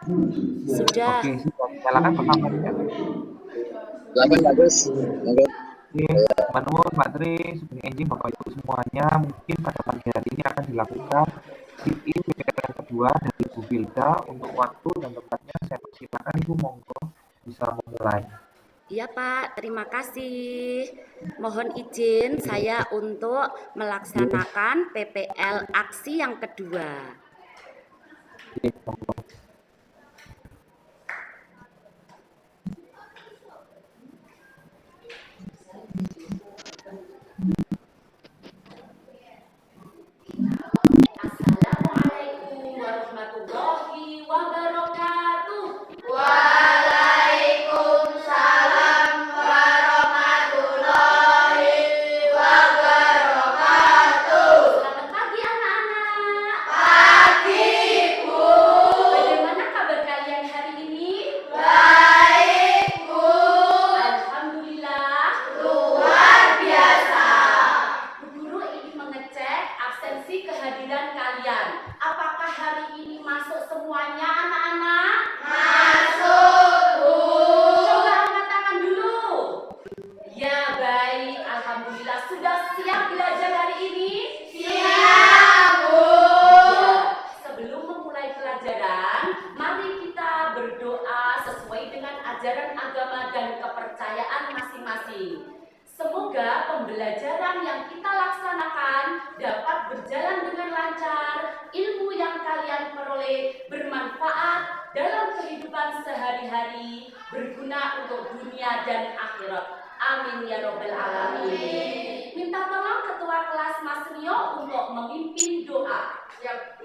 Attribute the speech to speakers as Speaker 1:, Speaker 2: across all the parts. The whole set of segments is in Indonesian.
Speaker 1: Sudah.
Speaker 2: Oke, siap. Silakan pertamanya.
Speaker 3: 8 bagus. Monggo.
Speaker 2: Oke, Mbak Nur, Mbak Tri, Sugeng Enjing, Bapak Ibu semuanya, mungkin pada pagi hari ini akan dilakukan sit-in yang kedua dari Bu Bilda. Untuk waktu dan tempatnya saya persilakan Ibu, monggo bisa memulai.
Speaker 1: Iya Pak, terima kasih. Mohon izin saya untuk melaksanakan PPL aksi yang kedua.
Speaker 2: Oke, monggo.
Speaker 1: Assalamualaikum warahmatullahi wabarakatuh.
Speaker 4: Waalaikumsalam warahmatullahi wabarakatuh.
Speaker 1: Selamat pagi anak-anak.
Speaker 4: Pagi, Bu.
Speaker 1: Bagaimana kabar kalian hari ini?
Speaker 4: Baik, Bu.
Speaker 1: Alhamdulillah.
Speaker 4: Luar biasa.
Speaker 1: Bu Guru ingin mengecek absensi kehadiran kalian. Apakah hari ini masuk semuanya anak-anak?
Speaker 4: Masuk, Bu.
Speaker 1: Coba angkat tangan dulu. Ya baik, alhamdulillah. Sudah siap belajar hari ini?
Speaker 4: Siap, Bu.
Speaker 1: Ya, sebelum memulai pelajaran, mari kita berdoa sesuai dengan ajaran agama dan kepercayaan masing-masing. Semoga pembelajaran yang kita laksanakan dapat berjalan dengan lancar, ilmu yang kalian peroleh bermanfaat dalam kehidupan sehari-hari, berguna untuk dunia dan akhirat. Amin ya robbal alamin. Minta tolong ketua kelas Mas Rio untuk memimpin doa.
Speaker 4: Siap,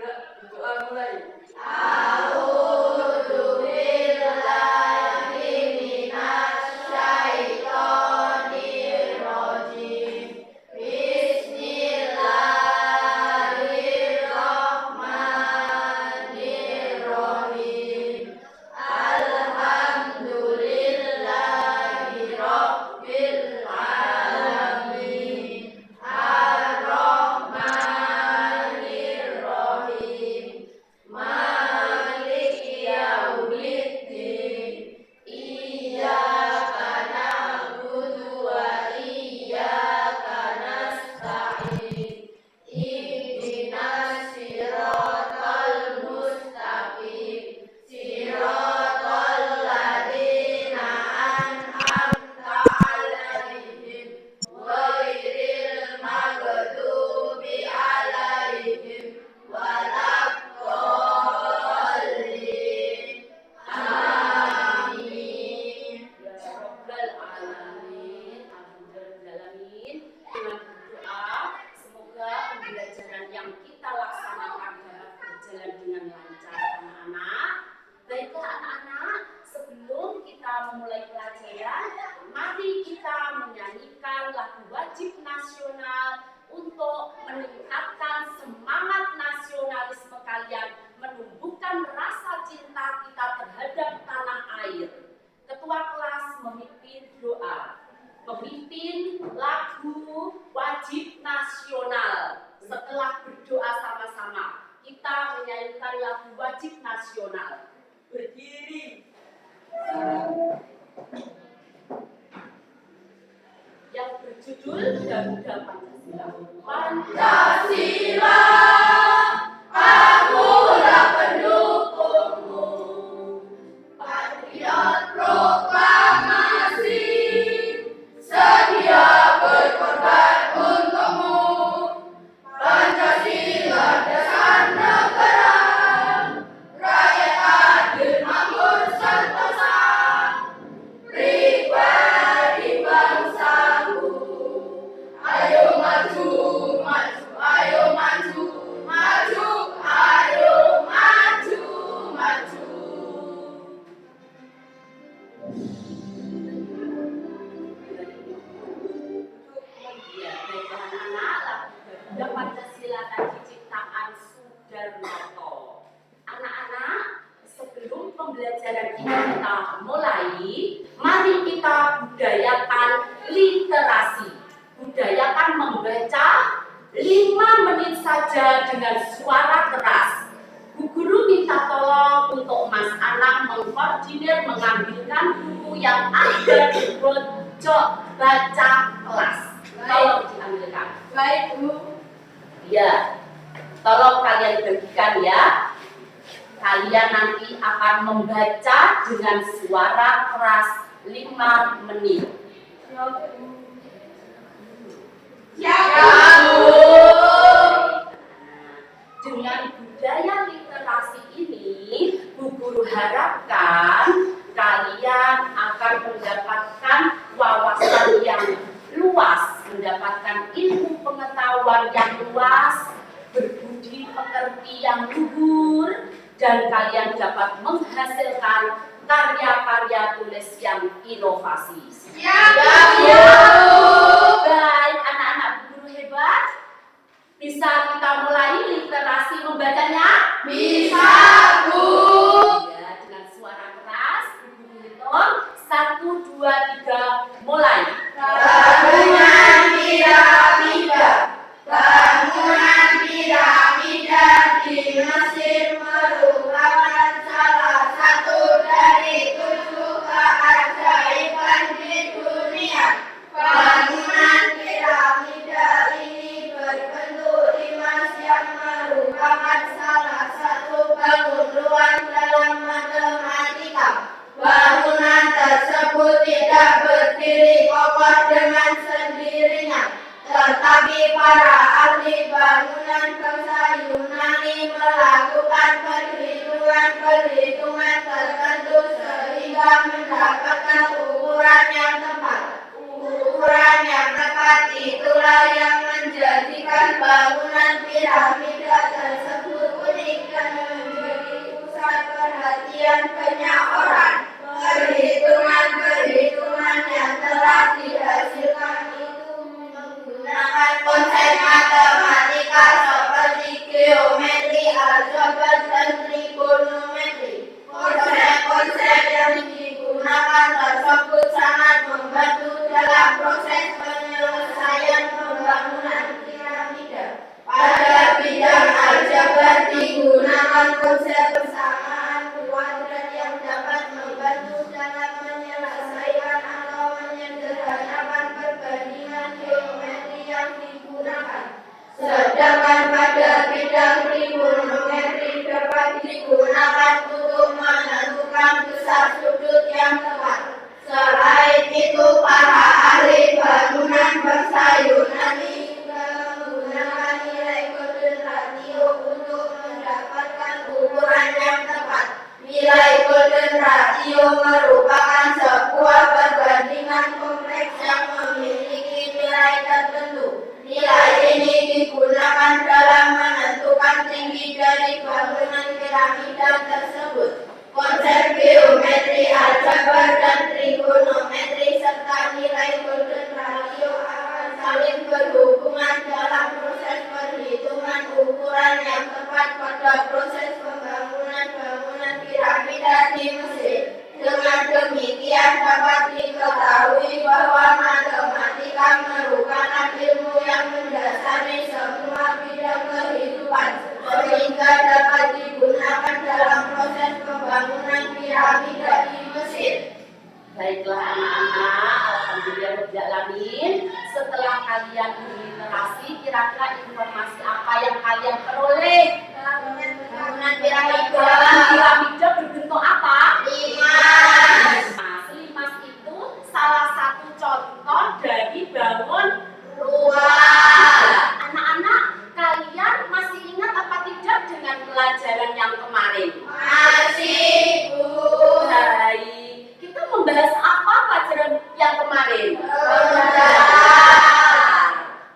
Speaker 4: doa mulai. A'udzu billahi minasyaitonir rajim. Bismillahirrahmanirrahim. Alhamdulillahi rabbil alamin. Ar-Rahmanir-Rahim. Maliki yaumiddin. Iyyaka na'budu wa iyyaka nasta'in. Ihdinas siratal mustaqim. Siratal ladzina an'amta 'alaihim ghairil maghdubi 'alaihim waladdallin. Amin.
Speaker 1: Ya Rabbal Alamin, Alhamdulillahirrahmanirrahim. Dengan berdoa, semoga pembelajaran yang kita laksanakan dapat berjalan dengan lancar anak-anak. Baiklah anak-anak, sebelum kita memulai pelajaran, mari kita menyanyikan lagu wajib nasional untuk meningkatkan semangat nasionalisme kalian, menumbuhkan rasa cinta kita terhadap tanah air. Ketua kelas memimpin doa, memimpin lagu wajib nasional. Setelah berdoa sama-sama, kita menyanyikan lagu wajib nasional. Berdiri. Yang berjudul Garuda Pancasila.
Speaker 4: Pancasila, akulah pendukungmu. Patriot proklamasi, sedia berkorban untukmu. Pancasila dasar negara, rakyat adil makmur sentosa. Pribadi bangsaku, ayo maju, maju, ayo maju, maju, ayo maju, maju.
Speaker 1: Ya, baiklah anak-anak, lagu Pancasila tadi ciptaan Sudarmoto. Anak-anak, sebelum pembelajaran ini kita mulai, mari kita budayakan literasi. Budayakan membaca 5 menit saja dengan suara keras. Bu Guru minta tolong untuk Mas Anang mengkoordinir mengambilkan buku yang ada di pojok baca kelas. Tolong diambilkan.
Speaker 4: Baik, Bu.
Speaker 1: Ya, tolong kalian bagikan ya. Kalian nanti akan membaca dengan suara keras 5 menit.
Speaker 4: Ya, Bu.
Speaker 1: Dengan budaya literasi ini, Bu Guru harapkan kalian akan mendapatkan wawasan yang luas, mendapatkan ilmu pengetahuan yang luas, berbudi pekerti yang luhur, dan kalian dapat menghasilkan karya-karya tulis yang inovasi.
Speaker 4: Ya, Bu.
Speaker 1: Baik, anak-anak Bu Guru hebat. Bisa kita mulai literasi membacanya?
Speaker 4: Bisa, Bu.
Speaker 1: Ya, dengan suara keras, Bu Guru hitung 1, 2, 3, mulai.
Speaker 4: Bangunan piramida. Bangunan piramida di Mesir merupakan salah satu dari 7 keajaiban di dunia. Bangunan piramida ini berbentuk limas yang merupakan salah satu bangunan dalam matematika. Bangunan tersebut tidak berdiri kokoh dengan sendirinya, tetapi para ahli bangunan bangsa Yunani melakukan perhitungan tertentu sehingga mendapatkan ukuran yang tepat. Ukuran yang tepat itulah yang menjadikan bangunan piramida tersebut unik dan menjadi pusat perhatian banyak orang. Perhitungan yang telah dihasilkan itu menggunakan konsep matematika seperti geometri, aljabar, dan trigonometri. Konsep-konsep yang digunakan tersebut sangat membantu dalam proses penyelesaian pembangunan piramida. Pada bidang aljabar digunakan konsep persamaan kuadrat yang dapat membantu dalam menyelesaikan atau menyederhanakan perbandingan geometri yang digunakan. Sedangkan pada bidang trigonometri dapat digunakan untuk menentukan besar sudut yang tepat. Selain itu, para ahli bangunan bangsa Yunani juga menggunakan nilai golden ratio untuk mendapatkan ukuran yang tepat. Nilai golden ratio merupakan sebuah perbandingan kompleks yang memiliki nilai tertentu. Nilai ini digunakan dalam menentukan tinggi dari bangunan piramida tersebut. Konsep geometri, aljabar, dan trigonometri serta nilai golden ratio akan saling berhubungan dalam proses perhitungan ukuran yang tepat pada proses pembangunan bangunan piramida di Mesir. Dengan demikian dapat diketahui bahwa matematika merupakan ilmu yang mendasari semua bidang kehidupan, sehingga dapat digunakan dalam proses pembangunan piramida di Mesir.
Speaker 1: Baiklah anak-anak, alhamdulillah rabbil alamin. Setelah kalian berliterasi, kira-kira informasi apa yang kalian peroleh?
Speaker 4: Bangunan piramida.
Speaker 1: Piramida berbentuk apa?
Speaker 4: Limas.
Speaker 1: Limas itu salah satu contoh dari bangun
Speaker 4: Rumah.
Speaker 1: Anak-anak, kalian masih ingat apa tidak dengan pelajaran yang kemarin?
Speaker 4: Masih, Bu.
Speaker 1: Baik, kita membahas apa pelajaran yang kemarin?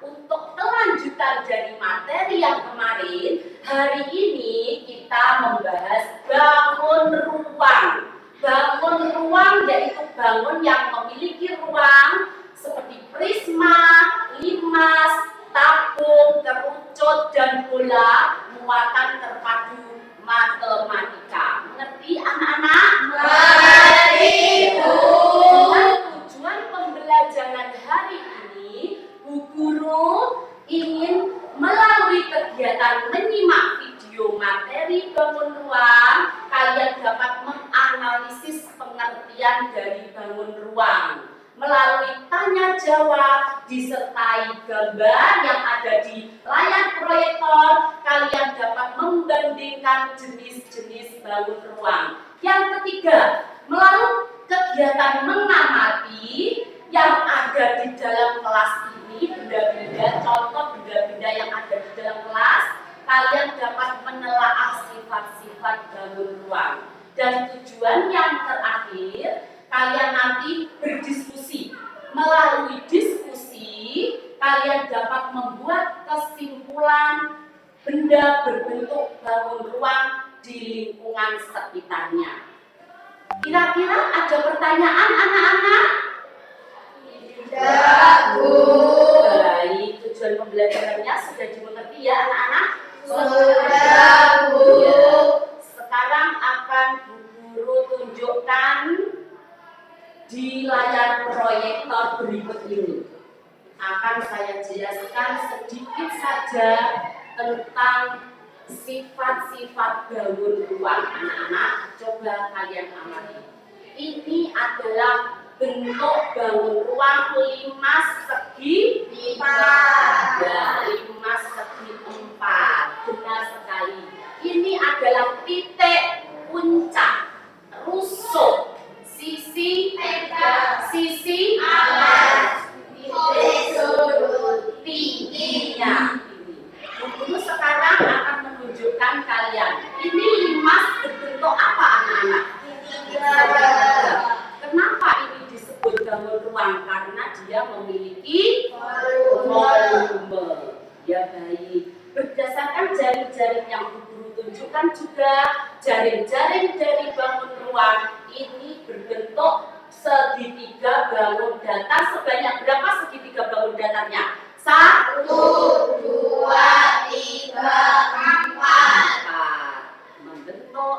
Speaker 1: Untuk kelanjutan dari materi yang kemarin, hari ini kita membahas bangun ruang. Bangun ruang yaitu bangun yang memiliki ruang seperti prisma, limas, tabung, kerucut, dan bola muatan terpadu matematika. Mengerti anak-anak?
Speaker 4: Mengerti, Bu.
Speaker 1: Dengan tujuan pembelajaran hari ini, Bu Guru ingin melalui kegiatan menyimak video materi bangun ruang, kalian dapat melalui tanya jawab disertai gambar yang ada di layar proyektor. Kalian dapat membandingkan jenis-jenis bangun ruang. Yang ketiga, melalui kegiatan mengamati yang ada di dalam kelas ini, benda-benda, contoh benda-benda yang ada di dalam kelas, kalian dapat menelaah sifat-sifat bangun ruang. Dan tujuan yang terakhir, kalian nanti berdiskusi. Melalui diskusi, kalian dapat membuat kesimpulan benda berbentuk bangun ruang di lingkungan sekitarnya. Kira-kira ada pertanyaan anak-anak?
Speaker 4: Tidak, Bu.
Speaker 1: Baik, tujuan pembelajarannya sudah dimengerti ya anak-anak?
Speaker 4: Sudah, Bu.
Speaker 1: Ya. Sekarang akan Bu Guru tunjukkan di layar proyektor berikut ini. Akan saya jelaskan sedikit saja tentang sifat-sifat bangun ruang anak-anak. Coba kalian amati. Ini adalah bentuk bangun ruang 5 segi 4. Ya, 5 segi 4. Benar sekali. Ini adalah titik puncak, rusuk, sisi atas, titik sudut tingginya. Guru sekarang akan menunjukkan kalian. Ini 5 berbentuk apa anak-anak? Kenapa ini disebut bangun ruang? Karena dia memiliki volume. Ya baik. Berdasarkan jaring-jaring yang Guru tunjukkan juga, jaring-jaring dari bangun ruang ini berbentuk segitiga bangun datar. Sebanyak berapa segitiga bangun datarnya? 1,
Speaker 4: 2, 3, 4.
Speaker 1: Membentuk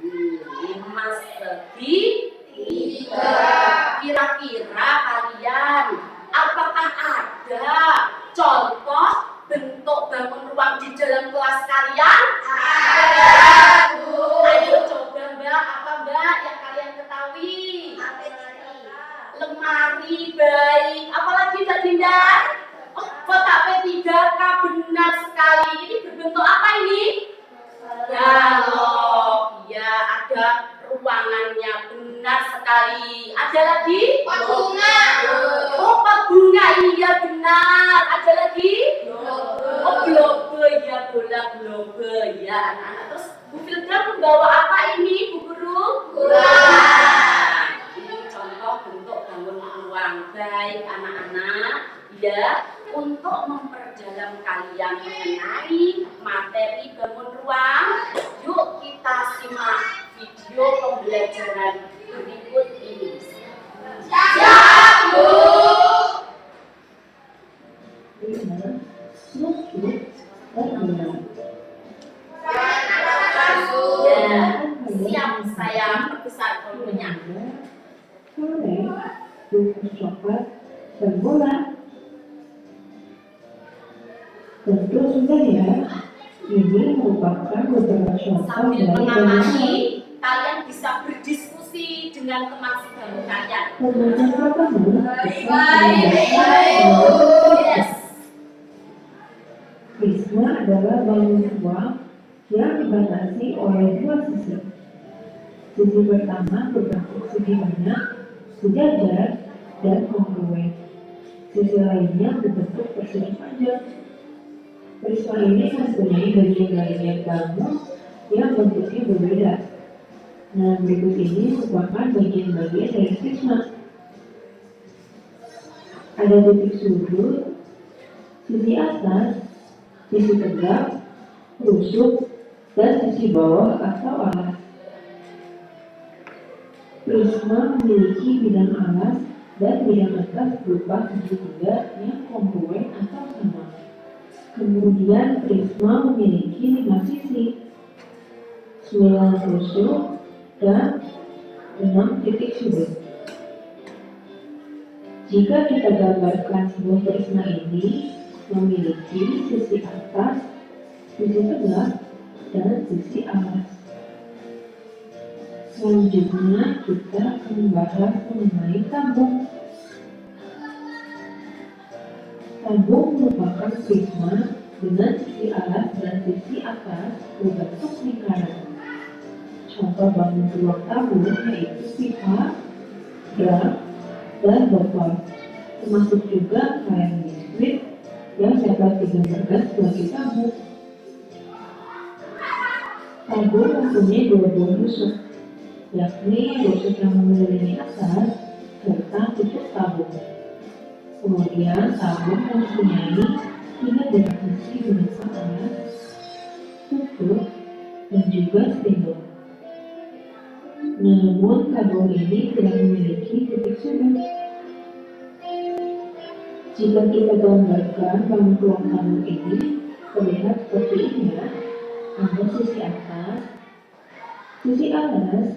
Speaker 1: 5 segi 3. Kira-kira kalian apakah ada contoh bentuk bangun ruang di dalam kelas kalian?
Speaker 4: Ada, Bu.
Speaker 1: Ayo coba Mbak, apa Mbak yang kalian ketahui? Lemari, baik. Apalagi Mbak Dinda? Oh, kotak P3K, benar sekali. Ini berbentuk apa ini? Balok. Ya, ada ruangannya, benar sekali. Ada lagi?
Speaker 4: Pot bunga.
Speaker 1: Oh, pot bunga, iya benar. Ada lagi? Oh, globe, ya bola globe, ya anak-anak. Terus Bu Filda membawa apa ini, Bu Guru?
Speaker 4: Bulan.
Speaker 1: Ini contoh bentuk bangun ruang. Baik anak-anak, ya, untuk memperdalam kalian mengenai materi bangun ruang, yuk kita simak video pembelajaran berikut ini.
Speaker 4: Siap, Bu.
Speaker 1: Ya, siap saya perbesar volumenya.
Speaker 5: Bungkus coklat dan bola. Tentu sudah ya. Ini merupakan beberapa contoh
Speaker 1: Sambil
Speaker 5: dari
Speaker 1: mengamati, kalian bisa berdiskusi dengan teman sebangku kalian.
Speaker 5: pembelajaran kamu.
Speaker 1: Yes.
Speaker 5: Prisma adalah bangun ruang yang dibatasi oleh 2 sisi. Sisi pertama berbentuk segi banyak, sejajar, dan kongruen. Sisi lainnya berbentuk persegi panjang. Prisma ini mempunyai bagian-bagian bangun yang bentuknya berbeda. Nah, berikut ini merupakan bagian-bagian dari prisma. Ada titik sudut, sisi atas, sisi tegak, rusuk, dan sisi bawah atau alas. Prisma memiliki bidang alas dan bidang atas berupa segitiga yang kongruen atau sama. Kemudian prisma memiliki 5 sisi, 9 rusuk, dan 6 titik sudut. Jika kita gambarkan sebuah prisma ini memiliki sisi atas, sisi tegak, dan sisi alas. Selanjutnya, kita akan membahas mengenai tabung. Tabung merupakan prisma dengan sisi alas dan sisi atas berbentuk lingkaran. Contoh bangun ruang tabung yaitu pipa, drum, dan botol, termasuk juga kaleng biskuit yang dapat digambarkan sebagai tabung. Tabung mempunyai dua buah rusuk, yakni rusuk yang mengelilingi atas serta tutup tabung. Kemudian tabung mempunyai 3 dimensi berupa alas, tutup, dan juga spidol. Namun tabung ini tidak memiliki titik sudut. Jika kita gambarkan bangun ruang tabung ini terlihat seperti ini ya. Ada sisi atas, sisi alas,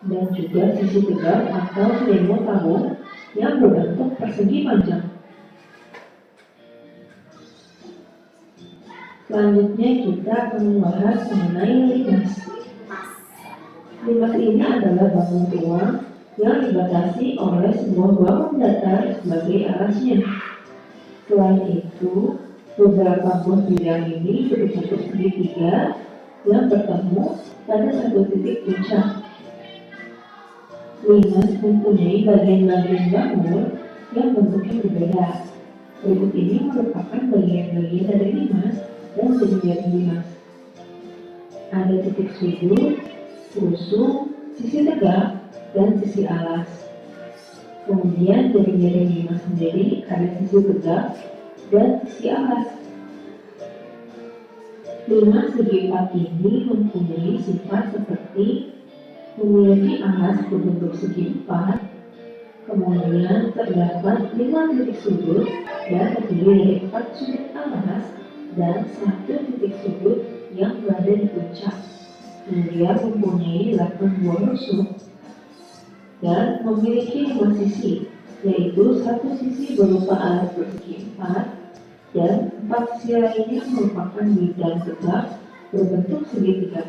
Speaker 5: dan juga sisi tegak atau selimut tabung yang berbentuk persegi panjang. Selanjutnya kita akan membahas mengenai limas. Limas ini adalah bangun ruang yang dibatasi oleh sebuah bangun datar sebagai alasnya. Selain itu, beberapa buah bidang ini berbentuk segitiga yang bertemu pada satu titik puncak. Limas mempunyai bagian-bagian bangun yang bentuknya berbeda. Berikut ini merupakan bagian-bagian dari limas dan jaring-jaring limas. Ada titik sudut, rusuk, sisi tegak, dan sisi alas. Kemudian jaring-jaring limas sendiri ada sisi tegak dan sisi alas. Limas segi empat ini mempunyai sifat seperti memiliki alas berbentuk segi empat, kemudian terdapat 5 titik sudut yang terdiri dari 4 sudut alas dan 1 titik sudut yang berada di puncak. Kemudian mempunyai 8 buah rusuk dan memiliki 5 sisi, yaitu 1 sisi berupa alas bersegi 4 dan 4 sisi lainnya merupakan bidang tegak berbentuk segitiga.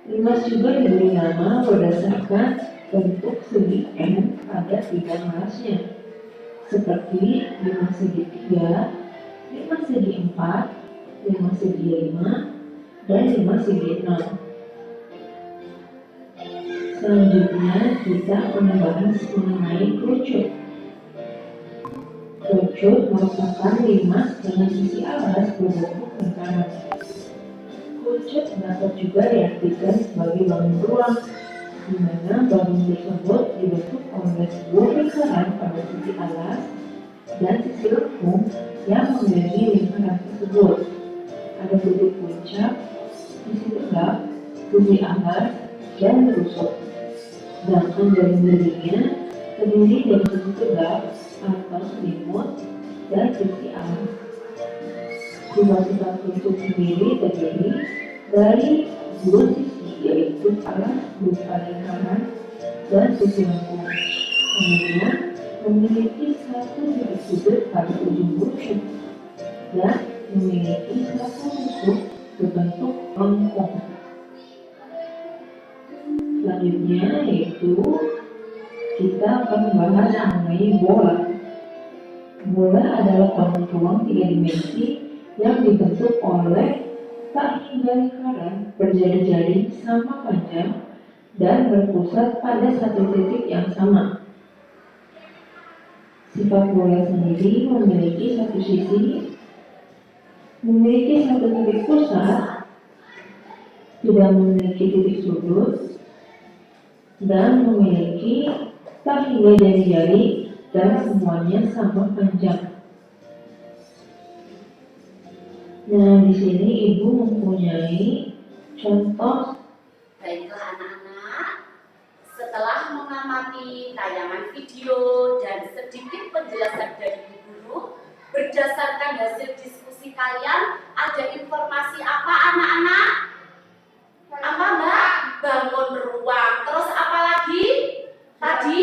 Speaker 5: Limas juga diberi nama berdasarkan bentuk segi M pada bidang alasnya, seperti limas segitiga, limas segi 4, limas segi 5, dan limas segi 6. Selanjutnya kita akan membahas mengenai kerucut. Kerucut merupakan limas dengan sisi alas berbentuk lingkaran. Kerucut dapat juga diartikan sebagai bangun ruang, di mana bangun tersebut dibentuk oleh sebuah lingkaran pada sisi alas dan sisi lengkung yang mengelilingi lingkaran tersebut. Ada titik puncak, sisi tegak, sisi alas, dan rusuk. Sedangkan jaring-jaringnya terdiri dari sisi tegak atau selimut dan sisi alas. Sifat-sifat kerucut sendiri terdiri dari 2 sisi, yaitu alas berupa lingkaran dan sisi lengkung. Kemudian memiliki 1 titik sudut pada ujung kerucut dan memiliki 1 rusuk berbentuk lengkung. Selanjutnya yaitu kita akan membahas mengenai bola. Bola adalah bangun ruang 3 dimensi yang dibentuk oleh tak hingga lingkaran berjari-jari sama panjang dan berpusat pada satu titik yang sama. Sifat bola sendiri memiliki 1 sisi, memiliki 1 titik pusat, tidak memiliki titik sudut, dan memiliki tak hingga jari-jari dan semuanya sama panjang. Nah, di sini Ibu mempunyai contoh.
Speaker 1: Baiklah anak-anak, setelah mengamati tayangan video dan sedikit penjelasan dari Bu Guru, berdasarkan hasil diskusi kalian, ada informasi apa anak-anak? Apa Mbak? Bangun ruang. Terus apa lagi? Tadi?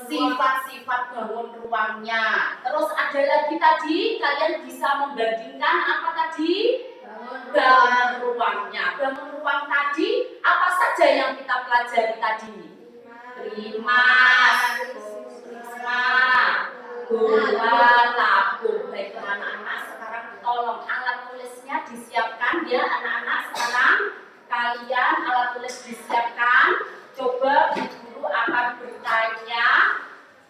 Speaker 1: Sifat-sifat bangun ruangnya. Terus ada lagi tadi, kalian bisa membandingkan apa tadi? Bangun ruangnya. Bangun ruang tadi, apa saja yang kita pelajari? Dimas, Risma, Bola, Tabung. Baiklah anak-anak, sekarang tolong alat tulisnya disiapkan ya anak-anak. Sekarang kalian alat tulis disiapkan. Coba Bu Guru akan bertanya,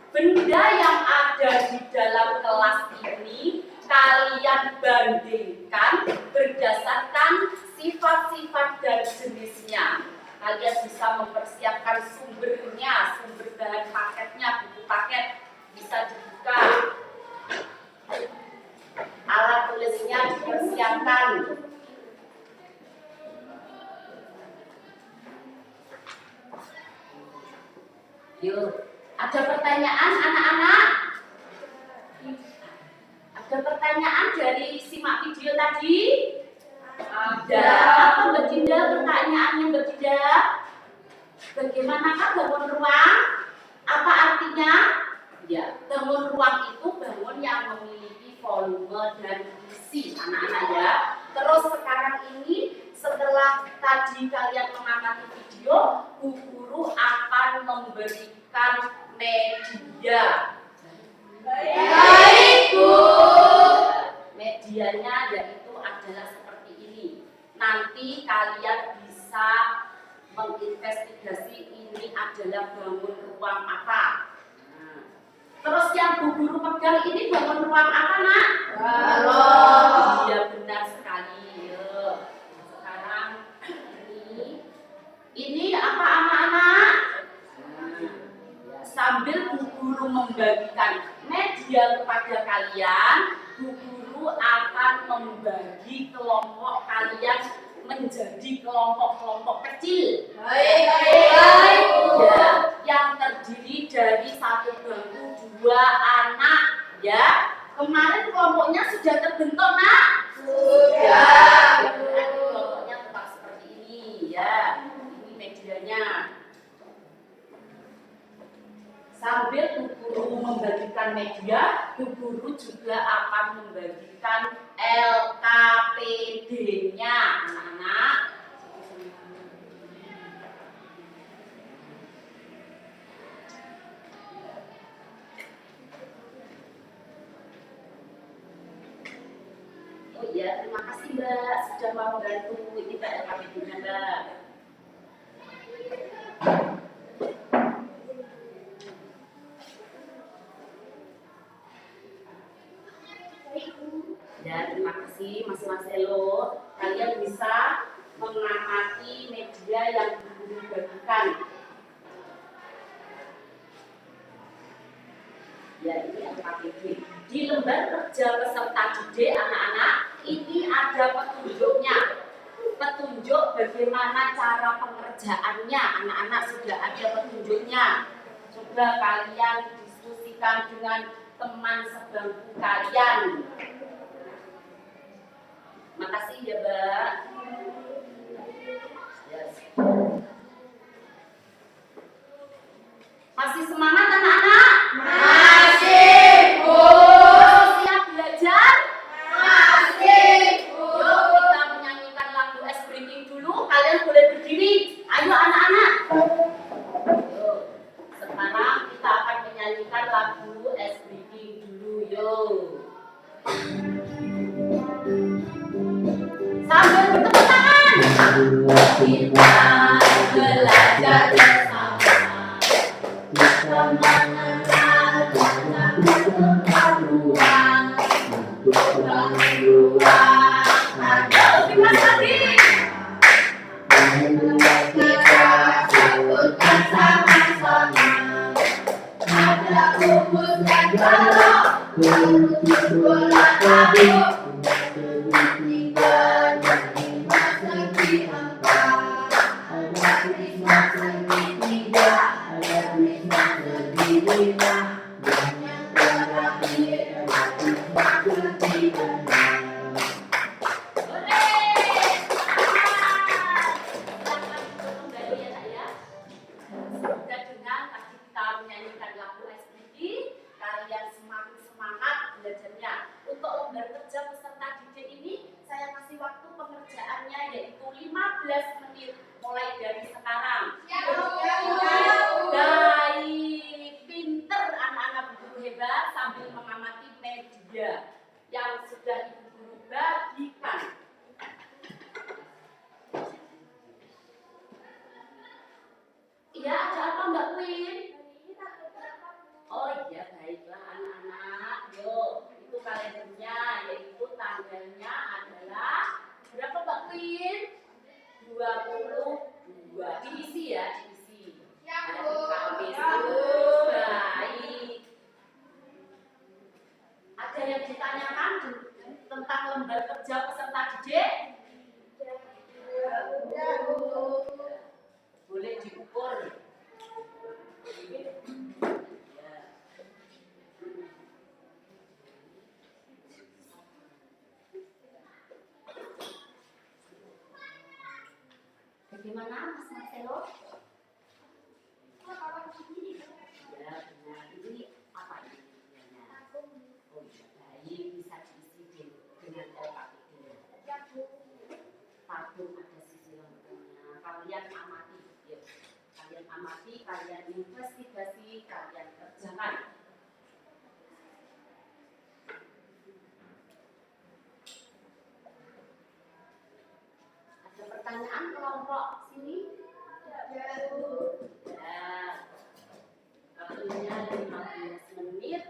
Speaker 1: benda yang ada di dalam kelas ini kalian bandingkan berdasarkan sifat-sifat dan jenisnya. Kalian bisa mempersiapkan sumbernya, sumber bahan paketnya, buku paket bisa dibuka. Alat tulisnya dipersiapkan. Yuk, ada pertanyaan anak-anak? Ada pertanyaan dari simak video tadi? Ada. Apa Mbak Dinda pertanyaannya Mbak Dinda? Bagaimanakah bangun ruang? Apa artinya? Ya, bangun ruang itu bangun yang memiliki volume dan isi anak-anak ya. Terus sekarang ini setelah tadi kalian mengamati video, Bu Guru akan memberikan media.
Speaker 4: Baik, Bu.
Speaker 1: Medianya yaitu adalah seperti ini. Nanti kalian bisa menginvestigasi ini adalah bangun ruang apa. Nah, terus yang Bu Guru pegang ini bangun ruang apa nak?
Speaker 4: Balon.
Speaker 1: Iya benar sekali. Yuk. Sekarang ini apa anak-anak? Sambil Bu Guru membagikan media kepada kalian, Bu Guru akan membagi kelompok kalian menjadi kelompok-kelompok kecil.
Speaker 4: Baik, Bu.
Speaker 1: Ya, yang terdiri dari satu bangku 2 anak. Ya, kemarin kelompoknya sudah terbentuk nak?
Speaker 4: Sudah.
Speaker 1: Berarti kelompoknya tetap seperti ini. Ya, ini medianya. Sambil Bu Guru membagikan media, Bu Guru juga akan membagikan LKPD-nya, anak-anak. Oh iya, terima kasih Mbak sudah mau membantu. Ini Mbak LKPD-nya Mbak. Ya, terima kasih Mas Marcelo. Kalian bisa mengamati media yang Bu Guru bagikan. Ya, ini LKPD. Di lembar kerja peserta didik anak-anak, ini ada petunjuknya. Petunjuk bagaimana cara pengerjaannya. Anak-anak sudah ada petunjuknya. Coba kalian diskusikan dengan teman sebangku kalian. Makasih ya, Mbak. Yes. Masih semangat anak-anak?
Speaker 4: Masih, Bu.
Speaker 1: Siap belajar?
Speaker 4: Masih, Bu.
Speaker 1: Yuk kita menyanyikan lagu S Breaking dulu. Kalian boleh berdiri. Ayo anak-anak. Yuk. Sekarang kita akan menyanyikan lagu S Breaking dulu. Yuk. Sambil bertepuk tangan. Kita belajar bersama. Kita mengenal pengetahuan. Bangun ruang. Ayo, gimana tadi?
Speaker 4: Kita satukan sama-sama. Ada kubus dan balok. Kubus bola tabung. Tiga dan 5 segi 4. Ada prisma segi 3. Ada prisma segi 5. Dan yang terakhir ada prisma segi 6.
Speaker 1: Sudah dengar tadi kita menyanyikan lagu SPG, kalian semakin semangat belajarnya. Untuk lembar kerja peserta didik ini, saya kasih waktu pengerjaannya yaitu 15 menit mulai dari sekarang. Dan 22. Diisi ya, diisi.
Speaker 4: Ya,
Speaker 1: Hari
Speaker 4: Bu.
Speaker 1: Kamis.
Speaker 4: Ya, Bu.
Speaker 1: Baik. Ada yang ditanyakan tentang lembar kerja peserta didik?
Speaker 4: Ya, Bu.
Speaker 1: Boleh diukur. Ya. Bagaimana Mas Marcelo? Ya, benar. Ini apa ini? Oh iya, baik, bisa diisi dengan LKPD. Tabung ada sisi lengkapnya. Kalian amati, ya. Kalian amati, kalian investigasi, kalian kerjakan. Ada pertanyaan kelompok sini?
Speaker 4: Ya, Bu.
Speaker 1: Ya. Waktunya 15 menit.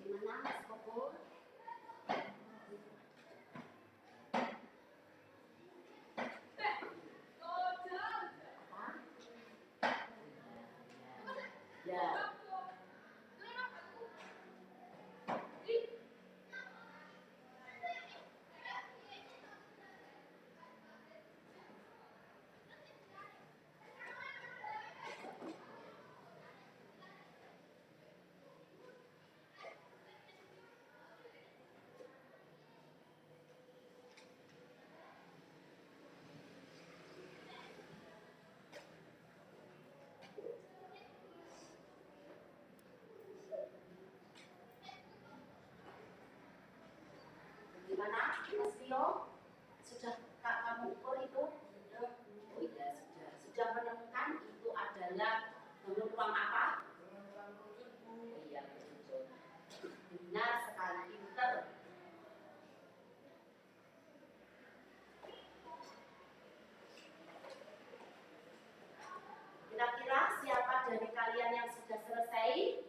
Speaker 1: Bagaimana Mas Koko? Ya. Gimana, Mas Rio? Sudah kamu ukur itu? Oh iya, sudah. Sudah menemukan itu adalah ruang apa? Oh iya, betul. Benar sekali, pinter. Kira-kira siapa dari kalian yang sudah selesai?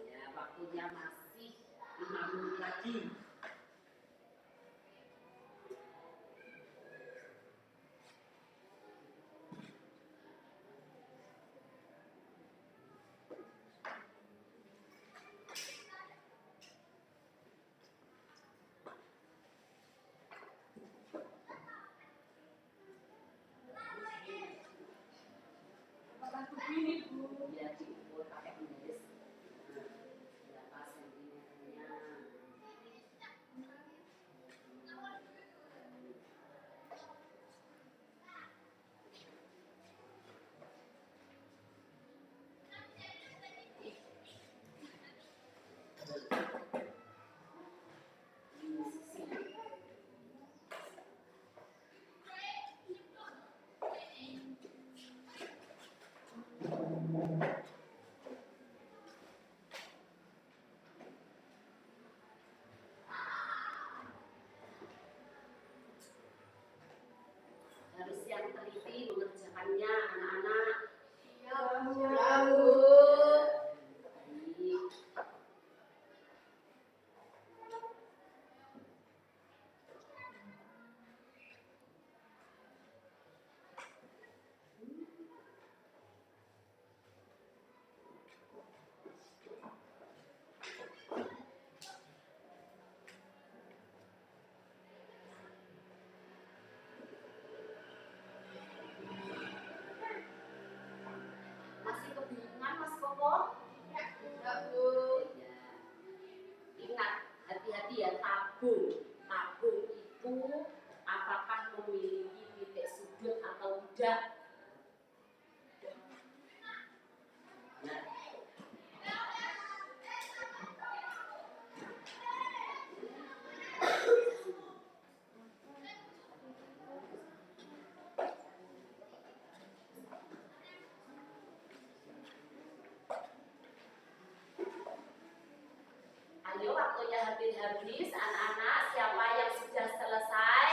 Speaker 1: Ya, waktunya masih 5 menit lagi. Ya, diukur pakai menulis. Berapa sentimeternya? Harus yang teliti mengerjakannya anak-anak.
Speaker 4: Ya, Bu.
Speaker 1: Baik. Masih kebingungan Mas Koko?
Speaker 4: Ya, Bu.
Speaker 1: Ya. Ingat, hati-hati ya, tabung. Tabung itu apakah memiliki titik sudut atau tidak? Nah, habis anak-anak. Siapa yang sudah selesai?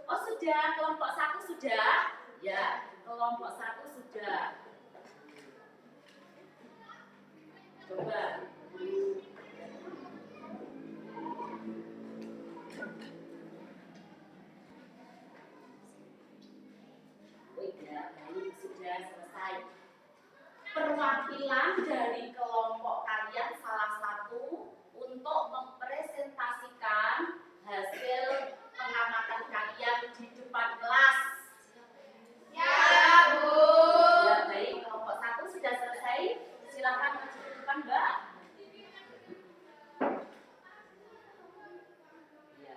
Speaker 1: Oh sudah, kelompok 1 sudah? Ya, kelompok 1 sudah. Coba. Sudah selesai. Perwakilan dari kelompok kalian salah satu untuk mempresentasikan hasil pengamatan kalian di depan kelas.
Speaker 4: Ya, Bu.
Speaker 1: Ya, baik. Kelompok 1 sudah selesai. Silakan maju ke depan, Mbak. Ya.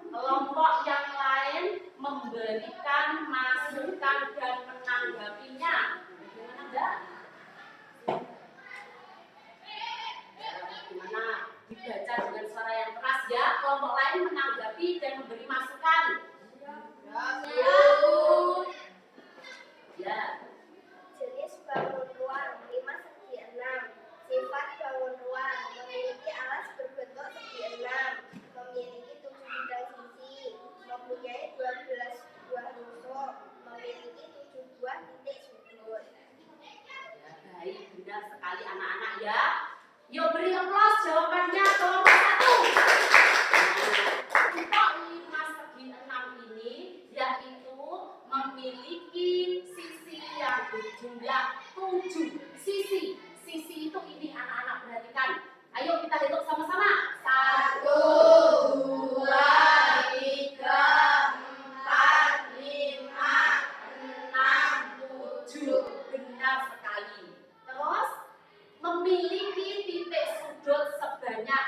Speaker 1: Kelompok yang lain memberikan masukan dan menanggapinya. Bagaimana, Mbak? Gimana? Dibaca dengan suara yang keras ya. Kelompok lain menanggapi dan memberi masukan.
Speaker 4: Ya, Bu.
Speaker 1: Ya.
Speaker 6: Jenis bangun ruang 5 segi 6. Sifat bangun ruang memiliki alas berbentuk segi 6, memiliki 7 bidang sisi, mempunyai 12 buah rusuk, memiliki 7 buah titik sudut.
Speaker 1: Ya, baik, benar sekali anak-anak ya. Yuk beri aplaus jawabannya kelompok 1. Untuk 5 segi 6 ini yaitu memiliki sisi yang berjumlah 7 sisi. Sisi itu ini anak-anak perhatikan. Ayo kita hitung sama-sama. 1, 2, 3, 4, 5, 6, 7. Benar sekali. Terus memiliki titik sudut sebanyak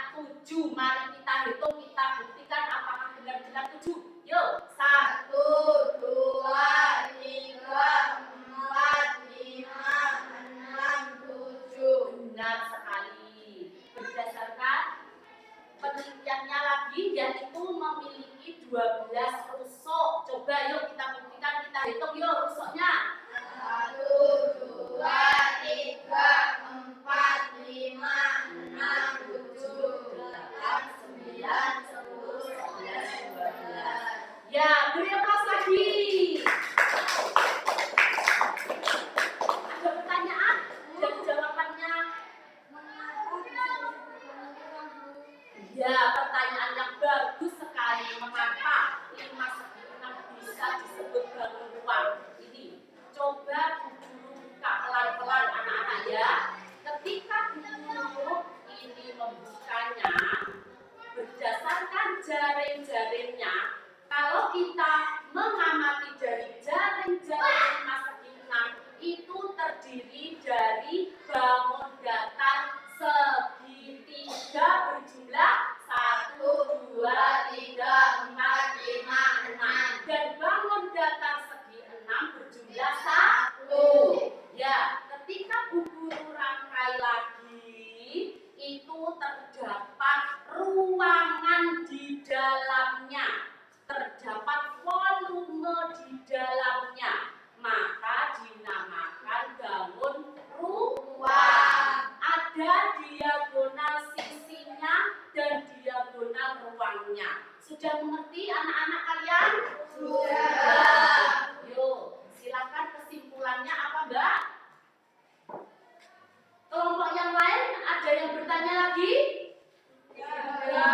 Speaker 1: 7. Mari kita hitung, kita buktikan apakah benar-benar 7. Yuk, 1, 2, 3, 4, 5, 6, 7. Benar sekali. Berdasarkan penelitiannya lagi, yaitu memiliki 12 rusuk. Coba yuk kita buktikan, kita hitung yuk rusuknya.
Speaker 4: 1, 2, 3, 4, 5, 6, 7, 8, 9, 10, 11, 12.
Speaker 1: Ya, beri aplaus lagi. Ada pertanyaan dan jawabannya? Ya, pertanyaan yang bagus sekali. Mengapa 5 segi 6 bisa disebut bangun ruang? Ini, coba Bu buka pelan-pelan anak-anak ya. Ketika Bu ini membukanya, berdasarkan jaring-jaringnya, kalau kita mengamati dari jaring-jaring 5 segi 6 itu terdiri dari bangun datar segitiga berjumlah 1, 2, 3, 4, 5, 6 dan bangun datar segi 6 berjumlah 1. Ya, ketika Bu Guru rangkai lagi, itu terdapat ruangan di dalamnya, terdapat volume di dalamnya, maka dinamakan bangun ruang. Ada diagonal sisinya dan diagonal ruangnya. Sudah mengerti anak-anak kalian?
Speaker 4: Sudah.
Speaker 1: Yuk, silakan kesimpulannya apa, Mbak? Kelompok yang lain ada yang bertanya lagi? Ya.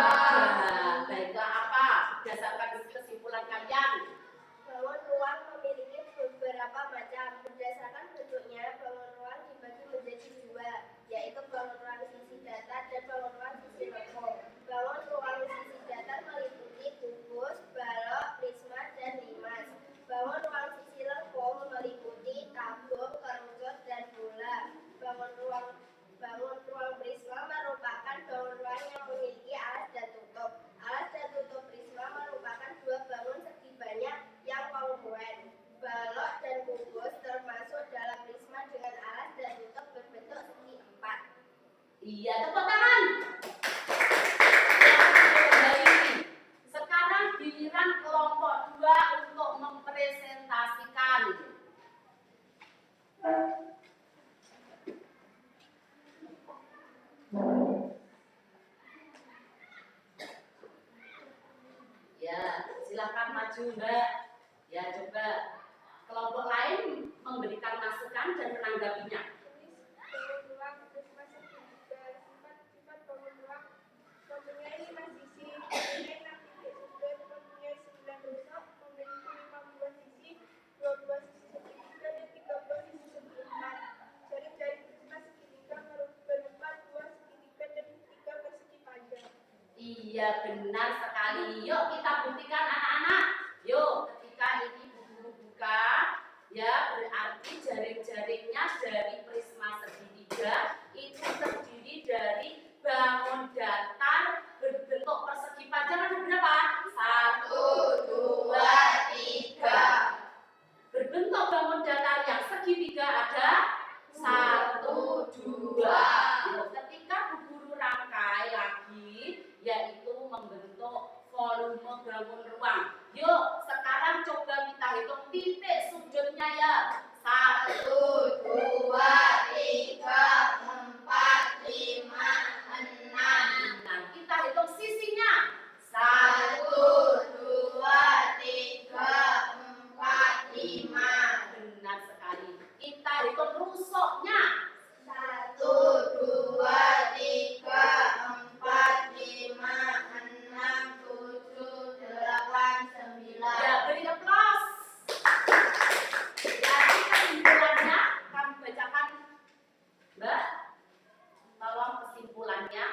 Speaker 1: Baiklah, apa berdasarkan kesimpulan kalian?
Speaker 6: Bangun ruang memiliki beberapa macam. Berdasarkan bentuknya, bangun ruang dibagi menjadi 2, yaitu bangun ruang sisi datar dan bangun ruang sisi lengkung. Bangun ruang sisi datar meliputi kubus, balok, prisma, dan limas. Bangun ruang sisi lengkung meliputi tabung, kerucut, dan bola. Bangun ruang prisma merupakan bangun ruang yang memiliki alas dan tutup. Alas dan tutup prisma merupakan 2 bangun segi banyak yang kongruen. Balok dan kubus termasuk dalam prisma dengan alas dan tutup berbentuk segi 4.
Speaker 1: Iya, tepuk tangan. Baik. Sekarang giliran kelompok 2 untuk mempresentasikan. maju Mbak. Ya coba kelompok lain memberikan masukan dan menanggapinya.
Speaker 6: Bangun ruang bersifat segitiga. Sifat-sifat bangun ruang mempunyai 5 sisi, mempunyai 6 titik sudut, mempunyai 9 rusuk, memiliki 5 buah sisi, 2 buah sisi segitiga, dan 3 buah sisi segi empat. Jari-jari bersifat segitiga berupa 2 segitiga dan 3 persegi panjang.
Speaker 1: Iya benar sekali. Yuk kita buktikan anak-anak. Yuk ketika ini guru buka, ya berarti jaring-jaringnya dari prisma segitiga itu terdiri dari bangun datar berbentuk persegi panjang ada berapa? 1, 2, 3. Berbentuk bangun datar yang segitiga ada 1, 2. Yuk, ketika Bu Guru rangkai lagi, yaitu membentuk volume bangun ruang. Yuk, sekarang coba kita hitung titik sudutnya ya. 1, 2, 3, 4, 5, 6. Nah, kita hitung sisinya. 1, 2, 3, 4, 5. Benar sekali. Kita hitung rusuknya. 1, 2, 3, 4, 5, 6, 7, 8, 9. Ya, beri aplaus. Jadi kesimpulannya, kamu bacakan, Mbak. Tolong kesimpulannya.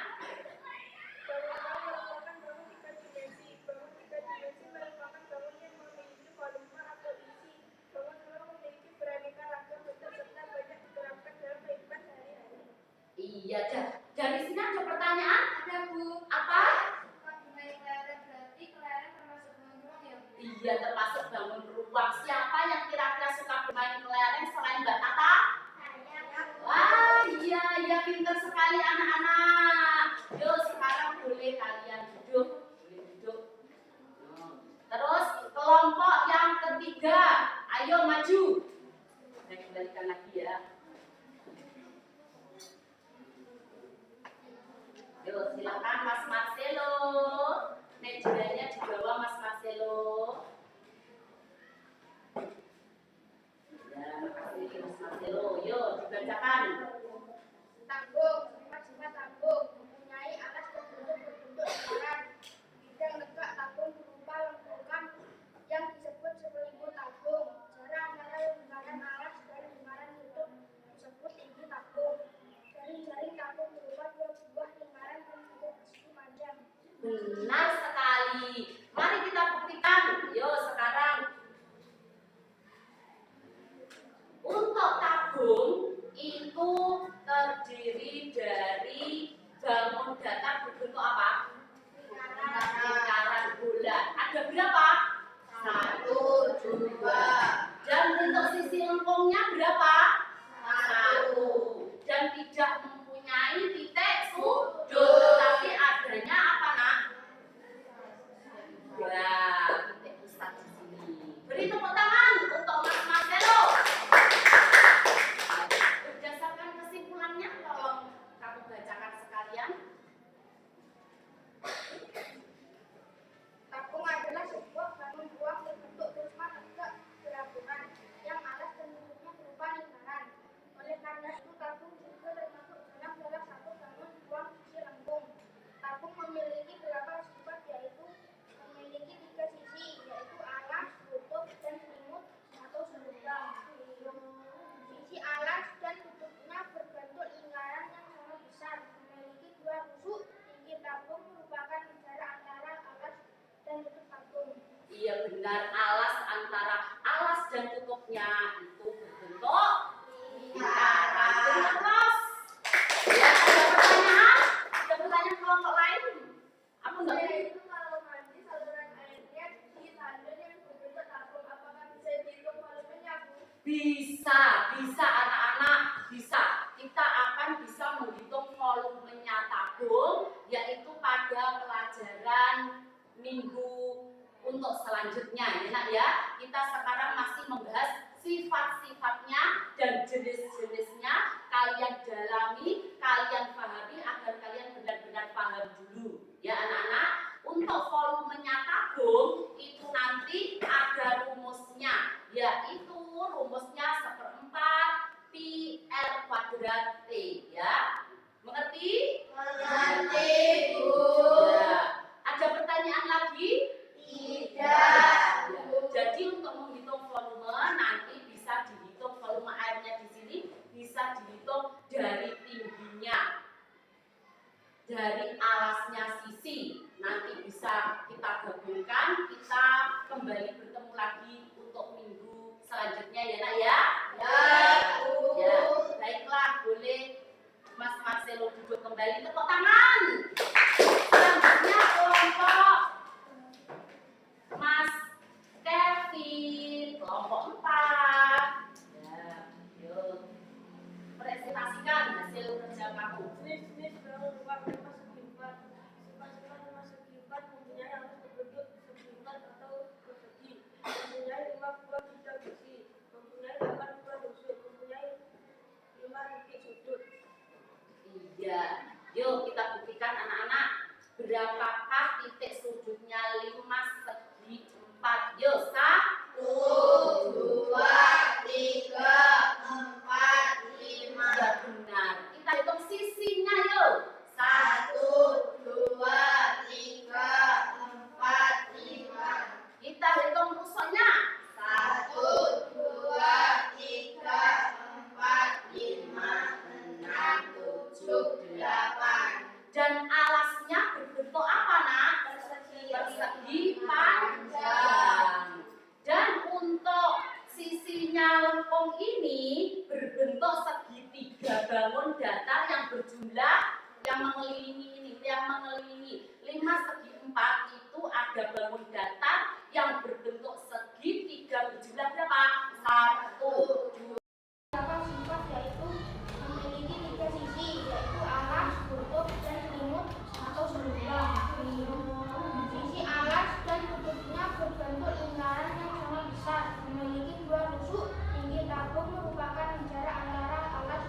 Speaker 6: Bangun ruang merupakan bangun 3 dimensi. Bangun 3 dimensi merupakan bangun yang memiliki volume atau isi. Bangun ruang memiliki beraneka ragam bentuk serta banyak diterapkan dalam kehidupan sehari-hari.
Speaker 1: Iya, dari sini ada pertanyaan?
Speaker 4: Ada Bu.
Speaker 1: Apa?
Speaker 4: Suka bermain kelereng, berarti kelereng termasuk bangun ruang ya Bu?
Speaker 1: Iya, termasuk bangun ruang. Siapa yang kira-kira suka bermain kelereng selain Mbak Tata? Wah, iya, pintar sekali anak-anak. Yuk, sekarang boleh kalian duduk. Boleh duduk. Terus, kelompok yang ketiga. Ayo maju. Saya kembalikan lagi ya. Yuk, silakan Mas Marcelo. Mejanya di bawah Mas Marcelo. Ya, makasih Mas Marcelo. Yuk, dibacakan.
Speaker 6: Tanggung, sifat-sifat tanggung mempunyai alas berbentuk lingkaran. Bidang tegak tanggung berupa lengkungan yang disebut selimut tanggung. Jarak antara lingkaran alas dan lingkaran tutup disebut tinggi tanggung. Jaring-jaring tanggung berupa 2 buah lingkaran dan 3 persegi panjang.
Speaker 1: Benar sekali. Mari kita buktikan. Yuk, sekarang. Untuk tabung itu terdiri dari bangun datar berbentuk apa? Lingkaran bulat. Ada berapa? 1, 2. Dan bentuk sisi lengkungnya berapa? 1. Dan tidak mempunyai titik sudut. Tapi adanya apa, Nak? Ya, titik pusat di sini. Beri tepuk tangan untuk Mas Marcelo. Berdasarkan kesimpulannya, tolong kamu bacakan sekalian.
Speaker 6: Tabung adalah sebuah bangun ruang berbentuk prisma tegak berabungan yang alas dan tutupnya berupa lingkaran. Oleh karena itu, tabung juga termasuk dalam salah satu bangun ruang sisi lengkung. Tabung memiliki beberapa sifat, yaitu memiliki 3 sisi, yaitu alas, tutup, dan selimut atau selubang. Sisi alas dan tutupnya berbentuk lingkaran yang sangat besar, memiliki 2 rusuk. Tinggi tabung merupakan jarak antara alas dan tutup tabung.
Speaker 1: Iya benar, alas antara alas dan tutupnya itu berbentuk lingkaran. Terus, ya ada pertanyaan? Ada pertanyaan kelompok lain? Aku nggak
Speaker 6: Saya itu kalau mandi saluran airnya di tandon yang berbentuk tabung, apakah bisa dihitung volumenya, Bu?
Speaker 1: bisa anak-anak, bisa. Kita akan bisa menghitung volumenya tabung, yaitu pada pelajaran minggu untuk selanjutnya, ya Nak ya. Kita sekarang masih membahas sifat-sifatnya dan jenis-jenisnya. Kalian dalami, kalian pahami agar kalian benar-benar paham dulu, ya anak-anak. Untuk volumenya tabung itu nanti yaitu rumusnya 1/4 pi r kuadrat T, ya. Mengerti?
Speaker 6: Mengerti, Bu.
Speaker 1: Ya. Ada pertanyaan lagi?
Speaker 6: Tidak.
Speaker 1: Jadi untuk menghitung volume nanti bisa dihitung volume airnya di sini, bisa dihitung dari tingginya, dari alasnya sisi. Nanti bisa kita gabungkan, kita kembali bertemu lagi untuk minggu selanjutnya ya nak ya. Ya, baiklah, boleh Mas Marcelo duduk kembali, tepuk tangan. Selanjutnya kelompok Mas Kevin, kelompok 4. Ya, yuk. Presentasikan hasil kerja kamu.
Speaker 4: Jenis berapa masuk empat. Sifat-sifat masuk empat mempunyai harus berbentuk segi-empat atau persegi. Mempunyai 5 buah bidang besi. Mempunyai 8 buah rusuk. Mempunyai 5 titik sudut.
Speaker 1: Iya. Yuk kita buktikan anak-anak. Berapakah titik sudutnya 5 segi 4? Yuk, 1,
Speaker 6: 2, 3, 4, 5.
Speaker 1: Ya benar. Kita hitung sisinya yuk.
Speaker 6: 1, 2, 3, 4, 5.
Speaker 1: Kita hitung rusuknya.
Speaker 6: 1, 2, 3, 4, 5, 6, 7, 8.
Speaker 1: Dan alasnya berbentuk apa nak? Persegi panjang. Dan untuk sisinya lengkung ini berbentuk segitiga bangun datar yang berjumlah yang mengelilingi ini, yang mengelilingi 5 segi 4 itu ada bangun datar yang berbentuk segitiga berjumlah berapa? 1, 2.
Speaker 4: Beberapa sifat yaitu memiliki 3 sisi, yaitu alas, kutub, dan selimut atau selubang. Sisi alas dan kutubnya berbentuk lingkaran yang sangat besar, memiliki 2 rusuk. Tinggi tabung merupakan jarak antara alas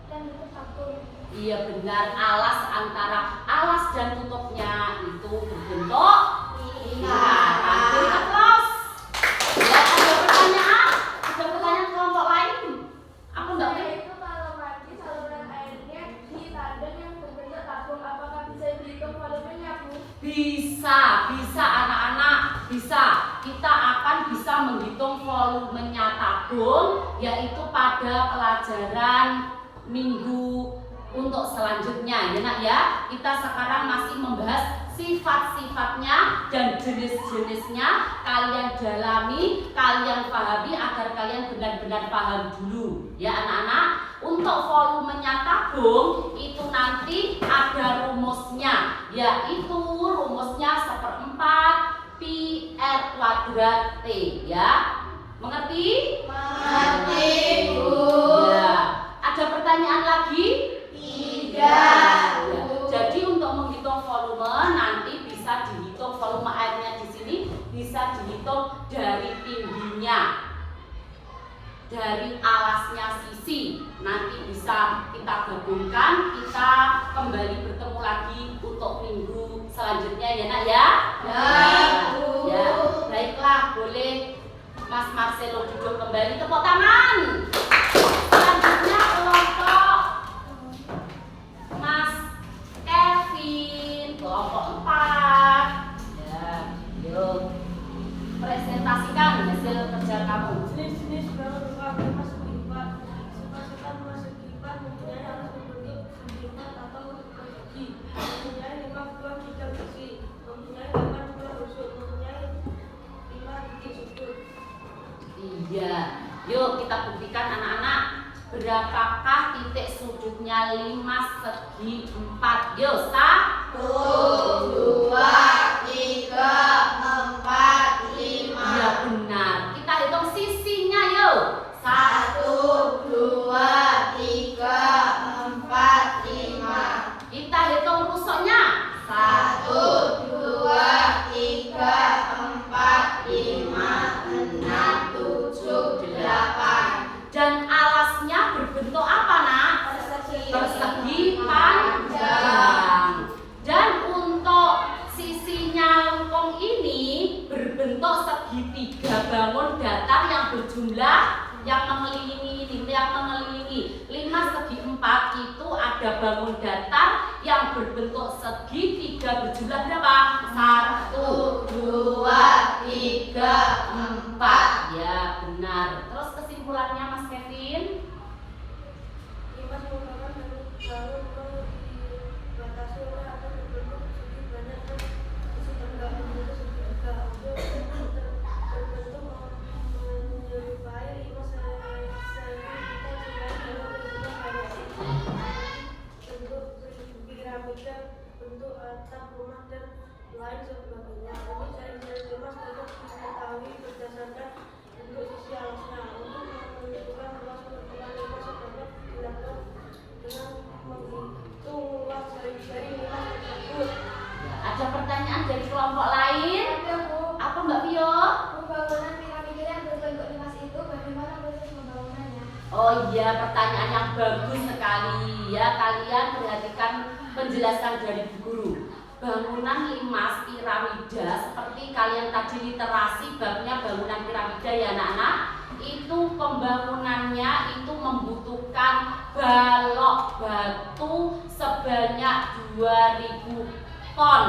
Speaker 4: dan kutub tabung.
Speaker 1: Iya benar, alas antara alas dan tutupnya itu berbentuk lingkaran. Berikan terus. Ya, ada pertanyaan? Ada pertanyaan kelompok lain? Aku enggak punya.
Speaker 4: Yaitu kalau mati saluran airnya di tandon yang berbentuk tabung, apakah bisa dihitung volumenya, Bu?
Speaker 1: Bisa anak-anak, bisa. Kita akan bisa menghitung volumenya tabung, yaitu pada pelajaran minggu untuk selanjutnya ya nak ya. Kita sekarang masih membahas sifat-sifatnya dan jenis-jenisnya. Kalian dalami, kalian pahami agar kalian benar-benar paham dulu ya anak-anak. Untuk volumenya tabung itu nanti ada rumusnya, yaitu rumusnya 1/4 pi r kuadrat T ya. Mengerti?
Speaker 6: Mengerti, Bu.
Speaker 1: Ya. Ada pertanyaan lagi?
Speaker 6: Tidak.
Speaker 1: Ya. Jadi untuk menghitung volume nanti bisa dihitung volume airnya di sini, bisa dihitung dari tingginya, dari alasnya sisi. Nanti bisa kita gabungkan, kita kembali bertemu lagi untuk minggu selanjutnya ya nak ya.
Speaker 6: Bu.
Speaker 1: Ya, baiklah, boleh Mas Marcelo duduk kembali, tepuk tangan. Selanjutnya kelompok Mas Kevin, kelompok 4. Ya, yuk presentasikan hasil kerja kamu.
Speaker 4: Jenis-jenis berapa masuk empat. Sifat-sifat masuk empat mempunyai harus berbentuk segi-empat atau persegi. Mempunyai 5 buah bidang besi. Mempunyai 8 buah rusuk. Mempunyai 5 titik sudut.
Speaker 1: Iya, yuk kita buktikan anak-anak. Berapakah titik sudutnya 5 segi 4? Yuk, 1,
Speaker 6: 2, 3, 4, 5.
Speaker 1: Ya benar. Kita hitung sisinya yuk.
Speaker 6: 1, 2, 3, 4, 5.
Speaker 1: Kita hitung rusuknya.
Speaker 6: 1, 2, 3, 4, 5, 6, 7, 8.
Speaker 1: Dan alasnya berbentuk apa nak? Persegi panjang. Dan untuk sisinya lengkung ini berbentuk segitiga bangun datar yang berjumlah berjumlah yang mengelilingi ini, yang mengelilingi 5 segi 4 itu ada bangun datar yang berbentuk segitiga berjumlah berapa? 1, 2, 3, 4. Ya benar. Terus kesimpulannya Mas Kevin?
Speaker 4: Limas merupakan bentuk bangun yang dibatasi oleh atau berbentuk segi banyak dan isi tegak berbentuk segi tegak. Berbentuk menyerupai limas segi kita selain dalam bentuk variasi bentuk piramida, bentuk atap rumah dan lain sebagainya. Ini ciri-ciri limas dapat diketahui berdasarkan bentuk sisi alasnya. Untuk menentukan luas permukaan limas sebanyak dilakukan dengan menghitung luas jari-jari limas tersebut.
Speaker 1: Ya, ada pertanyaan dari kelompok lain?
Speaker 4: Ada, Bu.
Speaker 1: Apa Mbak Vio?
Speaker 4: Pembangunan piramida yang berbentuk limas itu bagaimana proses pembangunannya?
Speaker 1: Oh iya, pertanyaan yang bagus sekali ya. Kalian perhatikan penjelasan dari Bu Guru. Bangunan limas piramida seperti kalian tadi literasi babnya bangunan piramida ya anak-anak. Itu pembangunannya itu membutuhkan balok batu sebanyak 2000 ton.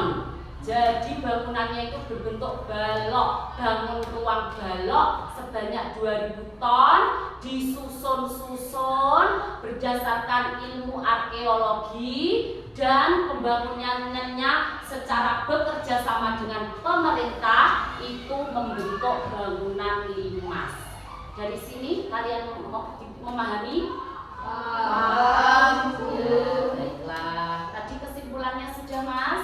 Speaker 1: Jadi bangunannya itu berbentuk balok, bangun ruang balok sebanyak 2000 ton, disusun-susun berdasarkan ilmu arkeologi dan pembangunannya secara bekerja sama dengan pemerintah itu membentuk bangunan limas. Dari sini kalian memahami? Baiklah. Tadi kesimpulannya sudah Mas?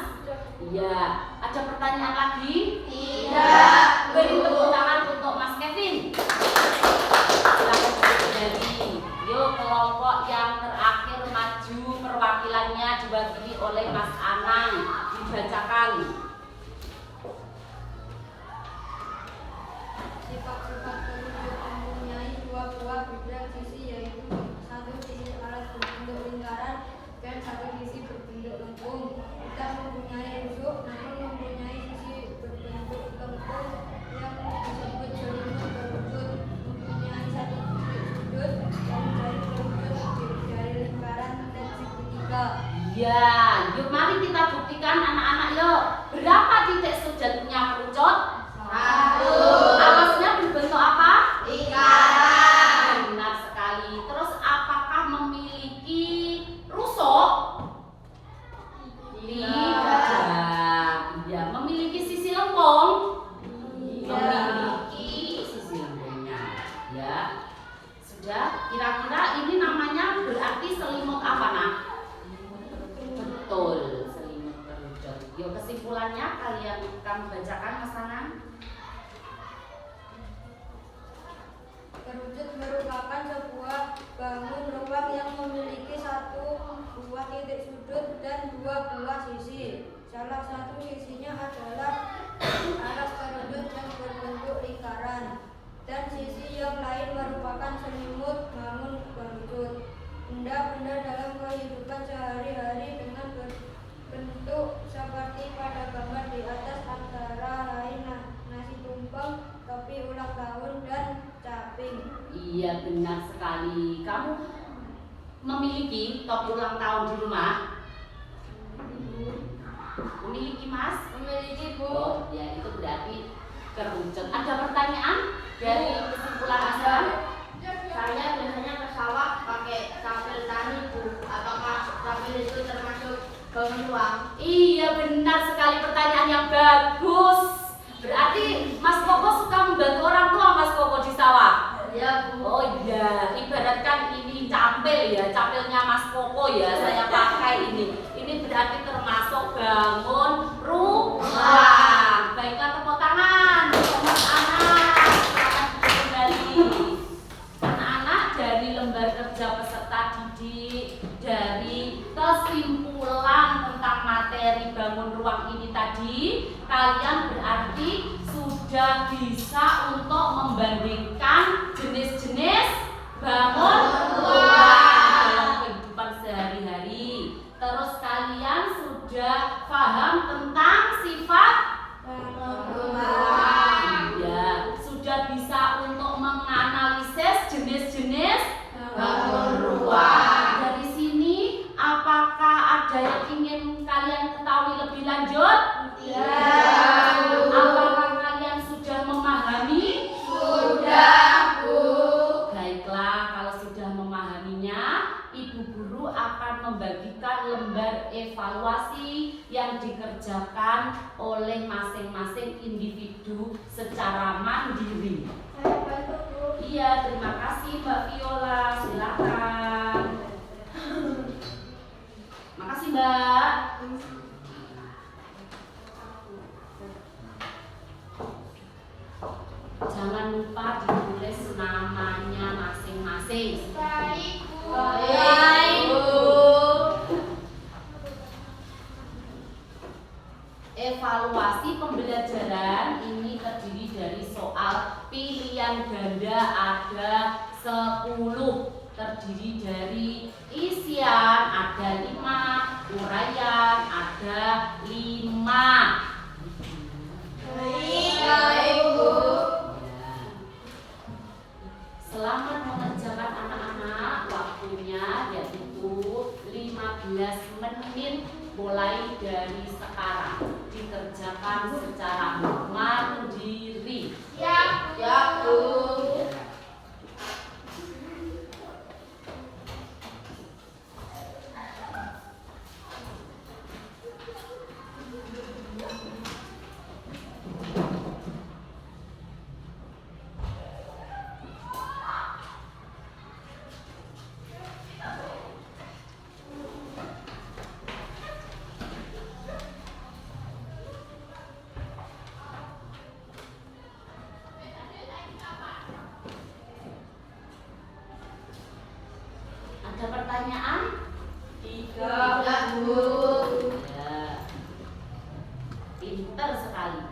Speaker 1: Iya. Ada pertanyaan lagi? Tidak. Beri tepuk tangan untuk Mas Kevin. Silakan dari. Yuk kelompok yang terakhir maju, perwakilannya diwakili oleh Mas Anang. Dibacakan.
Speaker 4: Sifat-sifat terwujud mempunyai dua buah bidang sisi, yaitu satu sisi alas berbentuk lingkaran dan satu sisi berbentuk lengkung. Kita mempunyai rusuk, namun mempunyai sisi berbentuk lengkung yang disebut selimut berwujud, mempunyai satu titik sudut dan jari berwujud jari lingkaran dan segitiga.
Speaker 1: Ya, yuk mari kita buktikan anak-anak yuk. Berapa titik sudutnya kerucut? 1. Alasnya berbentuk apa? Lingkaran. Benar sekali. Terus apakah memiliki rusuk? Tidak. Ya, memiliki sisi lengkung? Memiliki sisi lengkungnya. Ya. Sudah, kira-kira ini namanya berarti selimut apa, Nak? Betul, selimut kerucut. Yuk kesimpulannya kamu bacakan Mas Anang.
Speaker 4: Kerucut merupakan sebuah bangun ruang yang memiliki satu buah titik sudut dan dua buah sisi. Salah satu sisinya adalah alas kerucut yang berbentuk lingkaran, dan sisi yang lain merupakan selimut bangun kerucut. Benda-benda dalam kehidupan sehari-hari dengan bentuk seperti pada gambar di atas antara lain nasi tumpeng, topi ulang tahun, dan caping.
Speaker 1: Iya benar sekali. Kamu memiliki topi ulang tahun di rumah? Memiliki Mas?
Speaker 4: Memiliki, Bu.
Speaker 1: Oh ya itu berarti kerucut. Ada pertanyaan dari kesimpulan Asam?
Speaker 4: Saya biasanya ke sawah pakai capil tani, Bu. Apakah capil itu termasuk bangun ruang?
Speaker 1: Iya benar sekali, pertanyaan yang bagus. Berarti Mas Koko suka membantu orang tua Mas Koko di sawah?
Speaker 4: Iya, Bu.
Speaker 1: Oh iya, ibaratkan ini capil ya, capilnya Mas Koko ya, saya pakai ini. Ini berarti termasuk bangun rumah. Baiklah, tepuk tangan untuk Mas Anak. Silakan duduk kembali. Anak-anak dari lembar kerja peserta didik, dari kesimpulan tentang materi bangun ruang ini tadi, kalian berarti sudah bisa untuk membandingkan jenis-jenis bangun ruang dalam kehidupan sehari-hari. Terus kalian sudah paham tentang sifat bangun ruang. Ya, sudah bisa untuk menganalisis mandiri.
Speaker 4: Saya bantu, Bu.
Speaker 1: Iya, terima kasih Mbak Viola. Silakan. Makasih Mbak. Jangan lupa ditulis namanya masing-masing.
Speaker 4: Baik, Bu.
Speaker 1: Baik, Bu. Evaluasi pembelajaran ini terdiri dari soal pilihan ganda ada 10, terdiri dari isian ada 5, uraian ada 5.
Speaker 4: Baik, Bu.
Speaker 1: Selamat mengerjakan anak-anak, waktunya yaitu 15 menit mulai dari sekarang, dikerjakan secara mandiri.
Speaker 4: Siap.
Speaker 1: Ya, Bu. Ada pertanyaan?
Speaker 4: Tidak, Bu.
Speaker 1: Ya. Pinter sekali.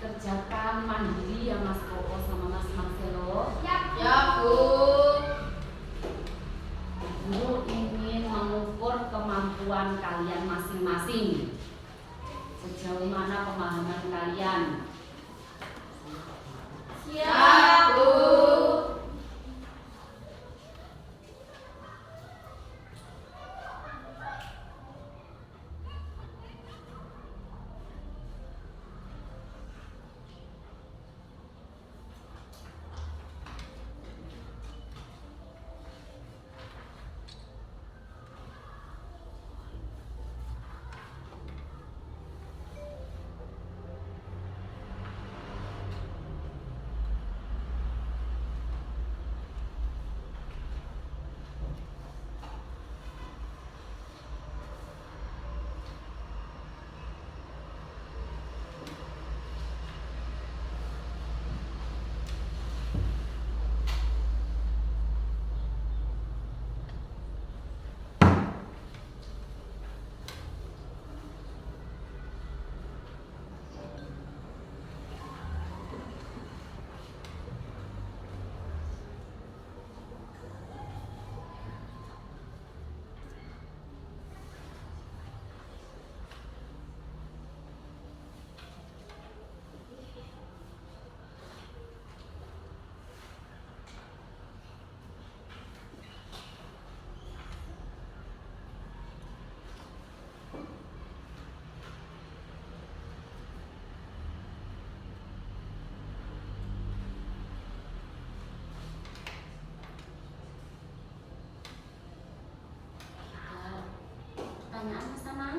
Speaker 1: Dikerjakan mandiri ya Mas Koko sama Mas Marcelo.
Speaker 4: Siap.
Speaker 1: Bu. Guru ingin mengukur kemampuan kalian masing-masing. Sejauh mana pemahaman kalian?
Speaker 4: Siap, Bu.
Speaker 1: pertanyaan Mas Anang?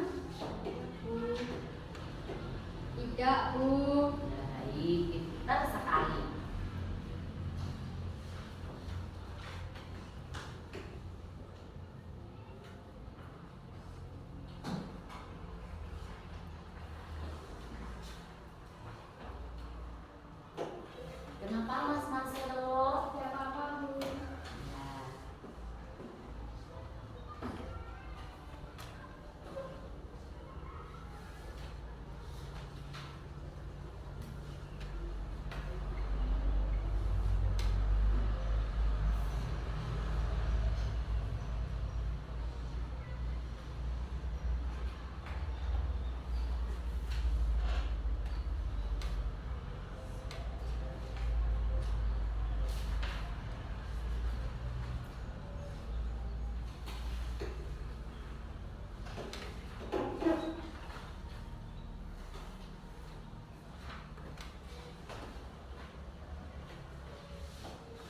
Speaker 4: Tidak, Bu.
Speaker 1: Baik, pintar sekali. Kenapa Mas Marcelo?
Speaker 4: Tidak apa-apa, Bu.
Speaker 1: Ya.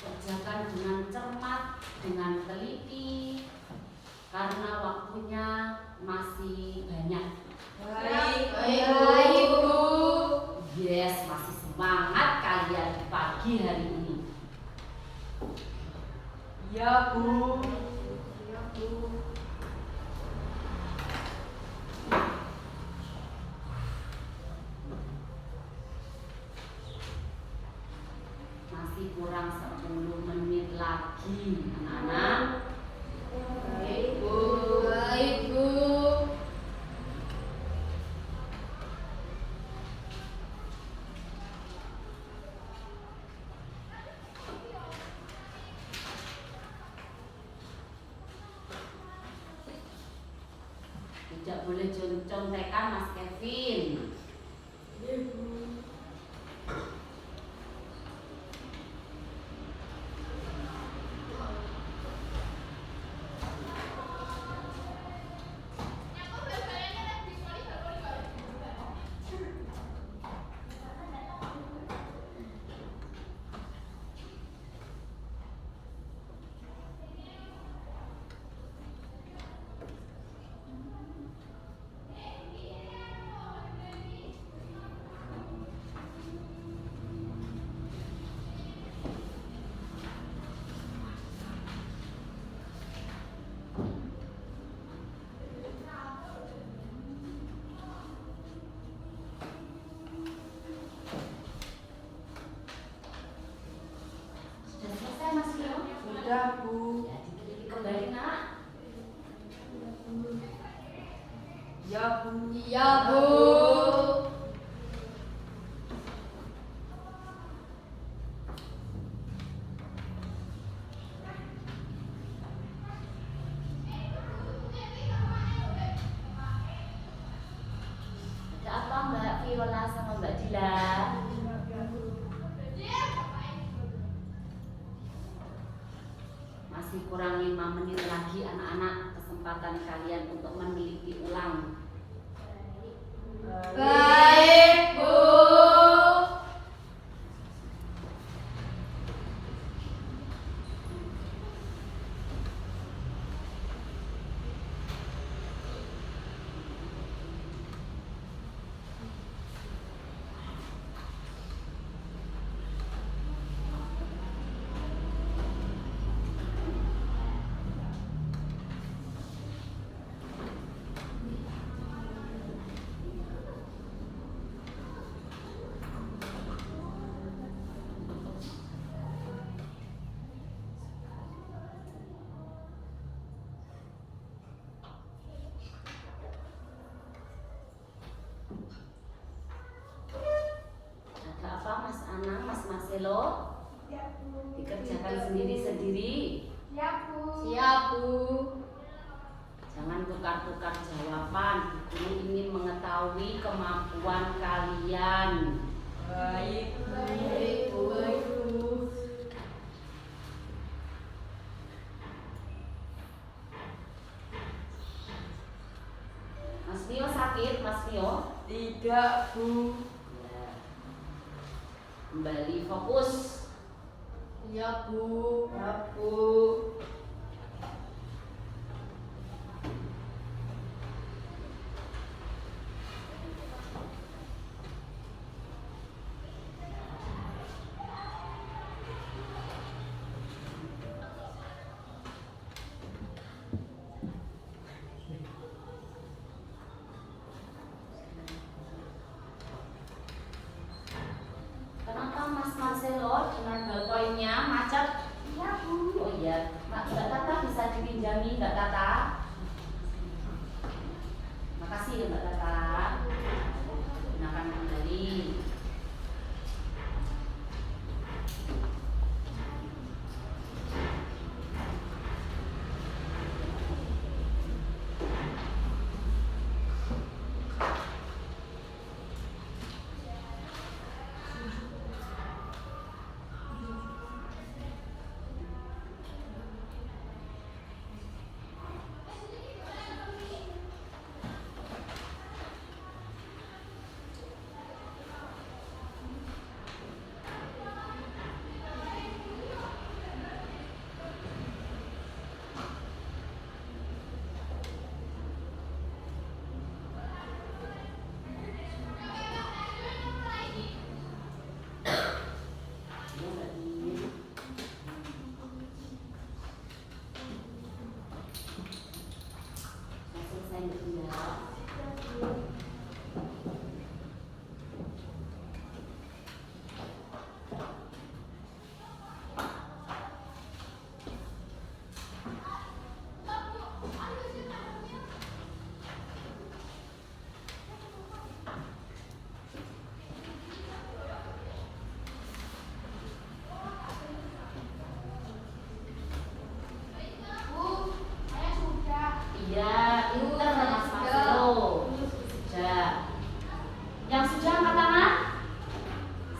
Speaker 1: Kerjakan dengan cermat, dengan teliti, karena waktunya masih banyak.
Speaker 4: Baik, Bu.
Speaker 1: Yes, masih semangat kalian di pagi hari ini.
Speaker 7: Iya, Bu.
Speaker 1: Masih kurang 10 menit lagi, anak-anak.
Speaker 4: Baik, Bu. Baik, Bu.
Speaker 1: Tidak boleh contekan Mas Kevin. Sudah selesai Mas Leo?
Speaker 7: Sudah, Bu.
Speaker 1: Ya, diteliti kembali nak.
Speaker 7: Iya, Bu.
Speaker 4: Iya, Bu.
Speaker 1: Ada apa Mbak Viola sama Mbak Dila? Masih kurang 5 menit lagi anak-anak, kesempatan kalian untuk meneliti ulang.
Speaker 4: Baik, Bu. Ada apa Mas Anang, Mas Marcelo? Dikerjakan sendiri-sendiri. Siap, Bu.
Speaker 1: Jangan tukar-tukar jawaban. Guru ingin mengetahui kemampuan kalian.
Speaker 7: Baik, Bu.
Speaker 4: Baik, Bu.
Speaker 1: Mas Vio sakit, Mas Vio?
Speaker 7: Tidak, Bu.
Speaker 1: Ya. Kembali fokus.
Speaker 4: Iya, Bu.
Speaker 7: Ya, Bu.
Speaker 1: kasih ya Mbak Tata. Gunakan kembali.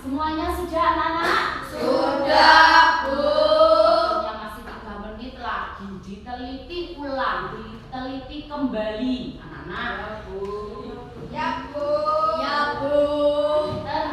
Speaker 1: Semuanya sudah anak-anak?
Speaker 7: Sudah, Bu.
Speaker 1: Yang masih 3 menit lagi diteliti ulang, diteliti kembali anak-anak.
Speaker 7: Ya, Bu.
Speaker 1: Ya Bu. Pinter.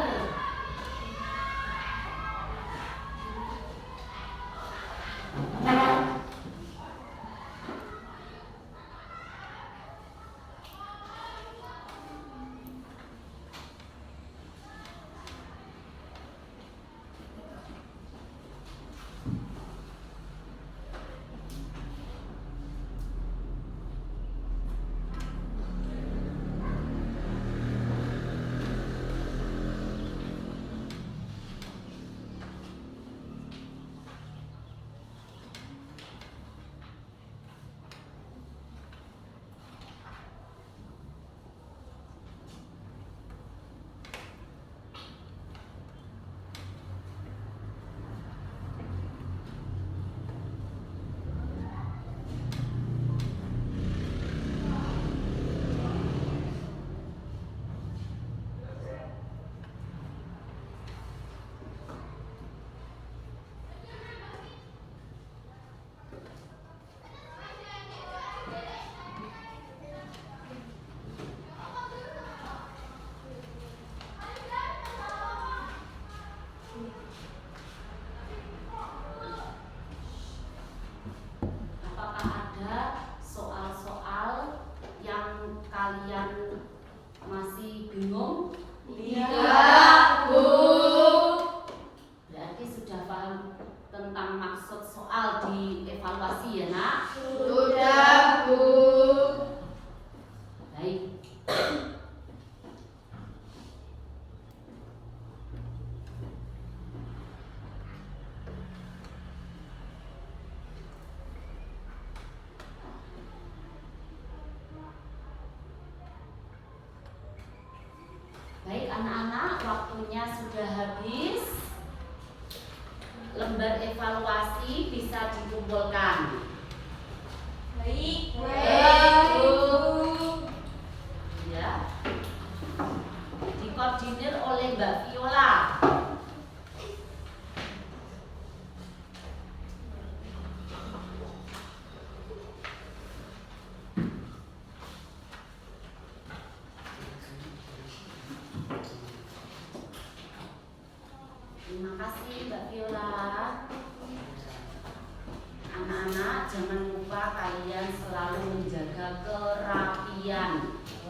Speaker 1: Apakah ada soal-soal yang kalian masih bingung?
Speaker 7: Tidak, Bu.
Speaker 1: Berarti sudah paham tentang maksud soal di evaluasi ya nak?
Speaker 7: Sudah, Bu.
Speaker 1: Baik. Baik anak-anak, waktunya sudah habis. Lembar evaluasi bisa dikumpulkan.
Speaker 7: Baik, Bu.
Speaker 1: Ya. Dikoordinir oleh Mbak Viola. Terima kasih Mbak Viola. Anak-anak, jangan lupa kalian selalu menjaga kerapian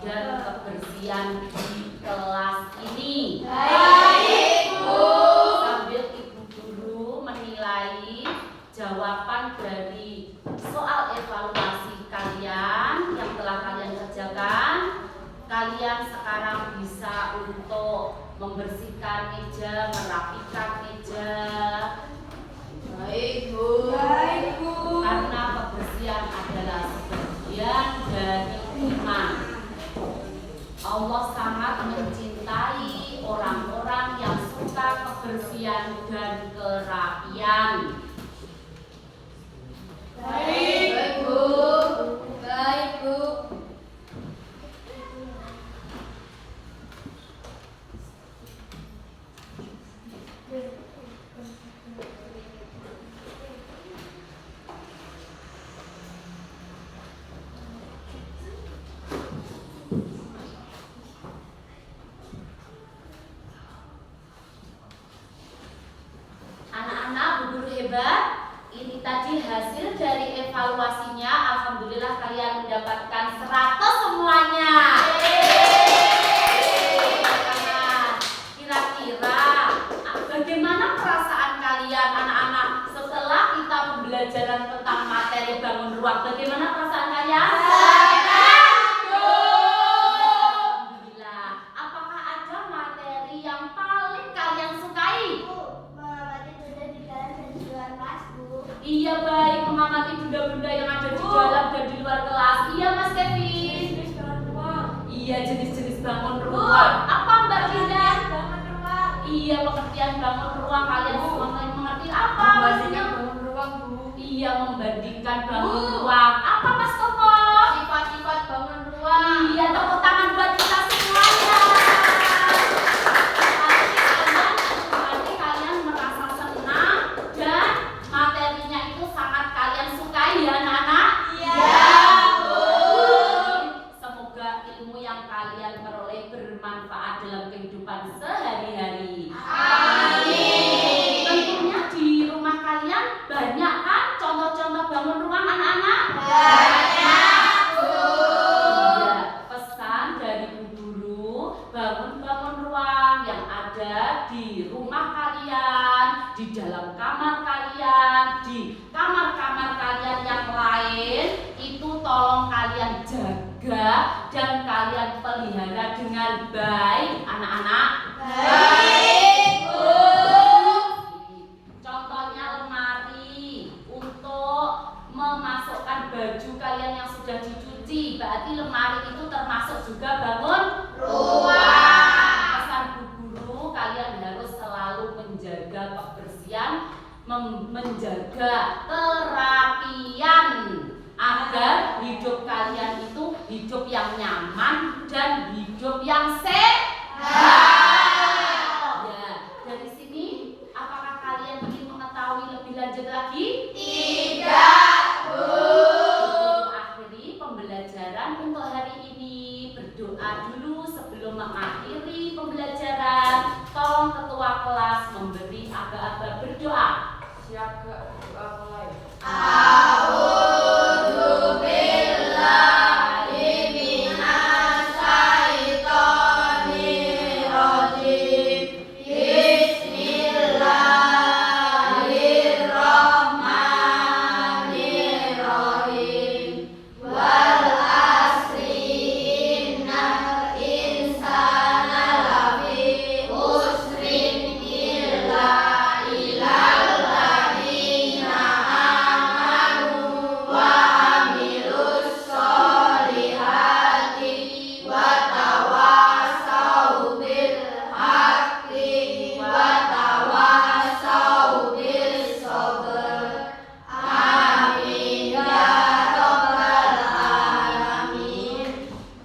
Speaker 1: dan kebersihan di kelas ini.
Speaker 7: Baik, Bu.
Speaker 1: Sambil Ibu Guru menilai jawaban dari soal evaluasi kalian yang telah kalian kerjakan, kalian sekarang bisa untuk membersihkan meja, merapikan meja.
Speaker 7: Baik, Bu. Baik, Bu.
Speaker 1: Karena kebersihan adalah sebagian dari iman. Allah sangat mencintai orang-orang yang suka kebersihan dan kerapian.
Speaker 7: Baik, Bu. Baik, Bu.
Speaker 1: Anak-anak, Bu Guru hebat. Ini tadi hasil dari evaluasinya. Alhamdulillah kalian mendapatkan 100 semuanya. Kira-kira bagaimana perasaan kalian anak-anak setelah kita pembelajaran tentang materi bangun ruang? Bagaimana perasaan kalian? Alhamdulillah. Apakah ada materi yang paling kalian sukai?
Speaker 6: Mengamati benda di dalam dan di luar kelas, Bu.
Speaker 1: Iya baik, mengamati benda-benda yang ada di dalam dan di luar kelas. Iya Mas Kevin. Iya, jenis-jenis bangun ruang. Apa Mbak Dinda?
Speaker 6: Bangun ruang.
Speaker 1: Iya, pengertian bangun ruang. Kalian semua mengerti apa?
Speaker 7: Membandingkan bangun ruang, Bu.
Speaker 1: Iya, membandingkan bangun ruang. Apa Mas Koko?
Speaker 7: Sifat-sifat bangun ruang.
Speaker 1: Iya, tepuk tangan buat kita semuanya. Berarti kalian merasa senang dan materinya itu sangat kalian sukai ya anak-anak? Semoga ilmu yang kalian peroleh bermanfaat dalam kehidupan sehari-hari.
Speaker 7: Amin.
Speaker 1: Tentunya di rumah kalian banyak kan contoh-contoh bangun ruang anak-anak?
Speaker 7: Banyak, Bu.
Speaker 1: Iya, pesan dari Bu Guru, bangun-bangun ruang yang ada di rumah kalian, di dalam kamar kalian, di kamar-kamar kalian yang lain, itu tolong kalian jaga dan kalian pelihara dengan baik, anak-anak.
Speaker 7: Baik, Bu.
Speaker 1: Contohnya lemari untuk memasukkan baju kalian yang sudah dicuci. Berarti lemari itu termasuk juga bangun
Speaker 7: Ruang.
Speaker 1: Pesan Bu Guru, kalian harus selalu menjaga kebersihan, menjaga kerapian agar hidup kalian itu hidup yang nyaman dan hidup yang sehat. Ya, dari sini apakah kalian ingin mengetahui lebih lanjut lagi?
Speaker 7: Tidak, Bu.
Speaker 1: Untuk akhiri pembelajaran untuk hari ini, berdoa dulu sebelum mengakhiri pembelajaran. Tolong ketua kelas memberi aba-aba berdoa.
Speaker 7: Siaga doa mulai.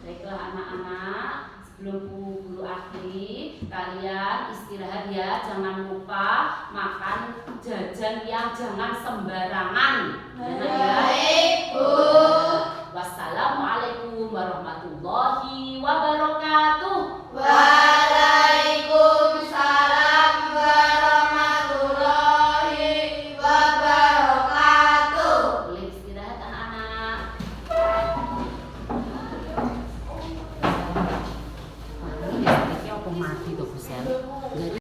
Speaker 1: Baiklah anak-anak, sebelum Bu Guru akhiri, kalian istirahat ya, jangan lupa makan jajan yang jangan sembarangan.
Speaker 7: Baik, Bu.
Speaker 1: Wassalamualaikum warahmatullahi wabarakatuh.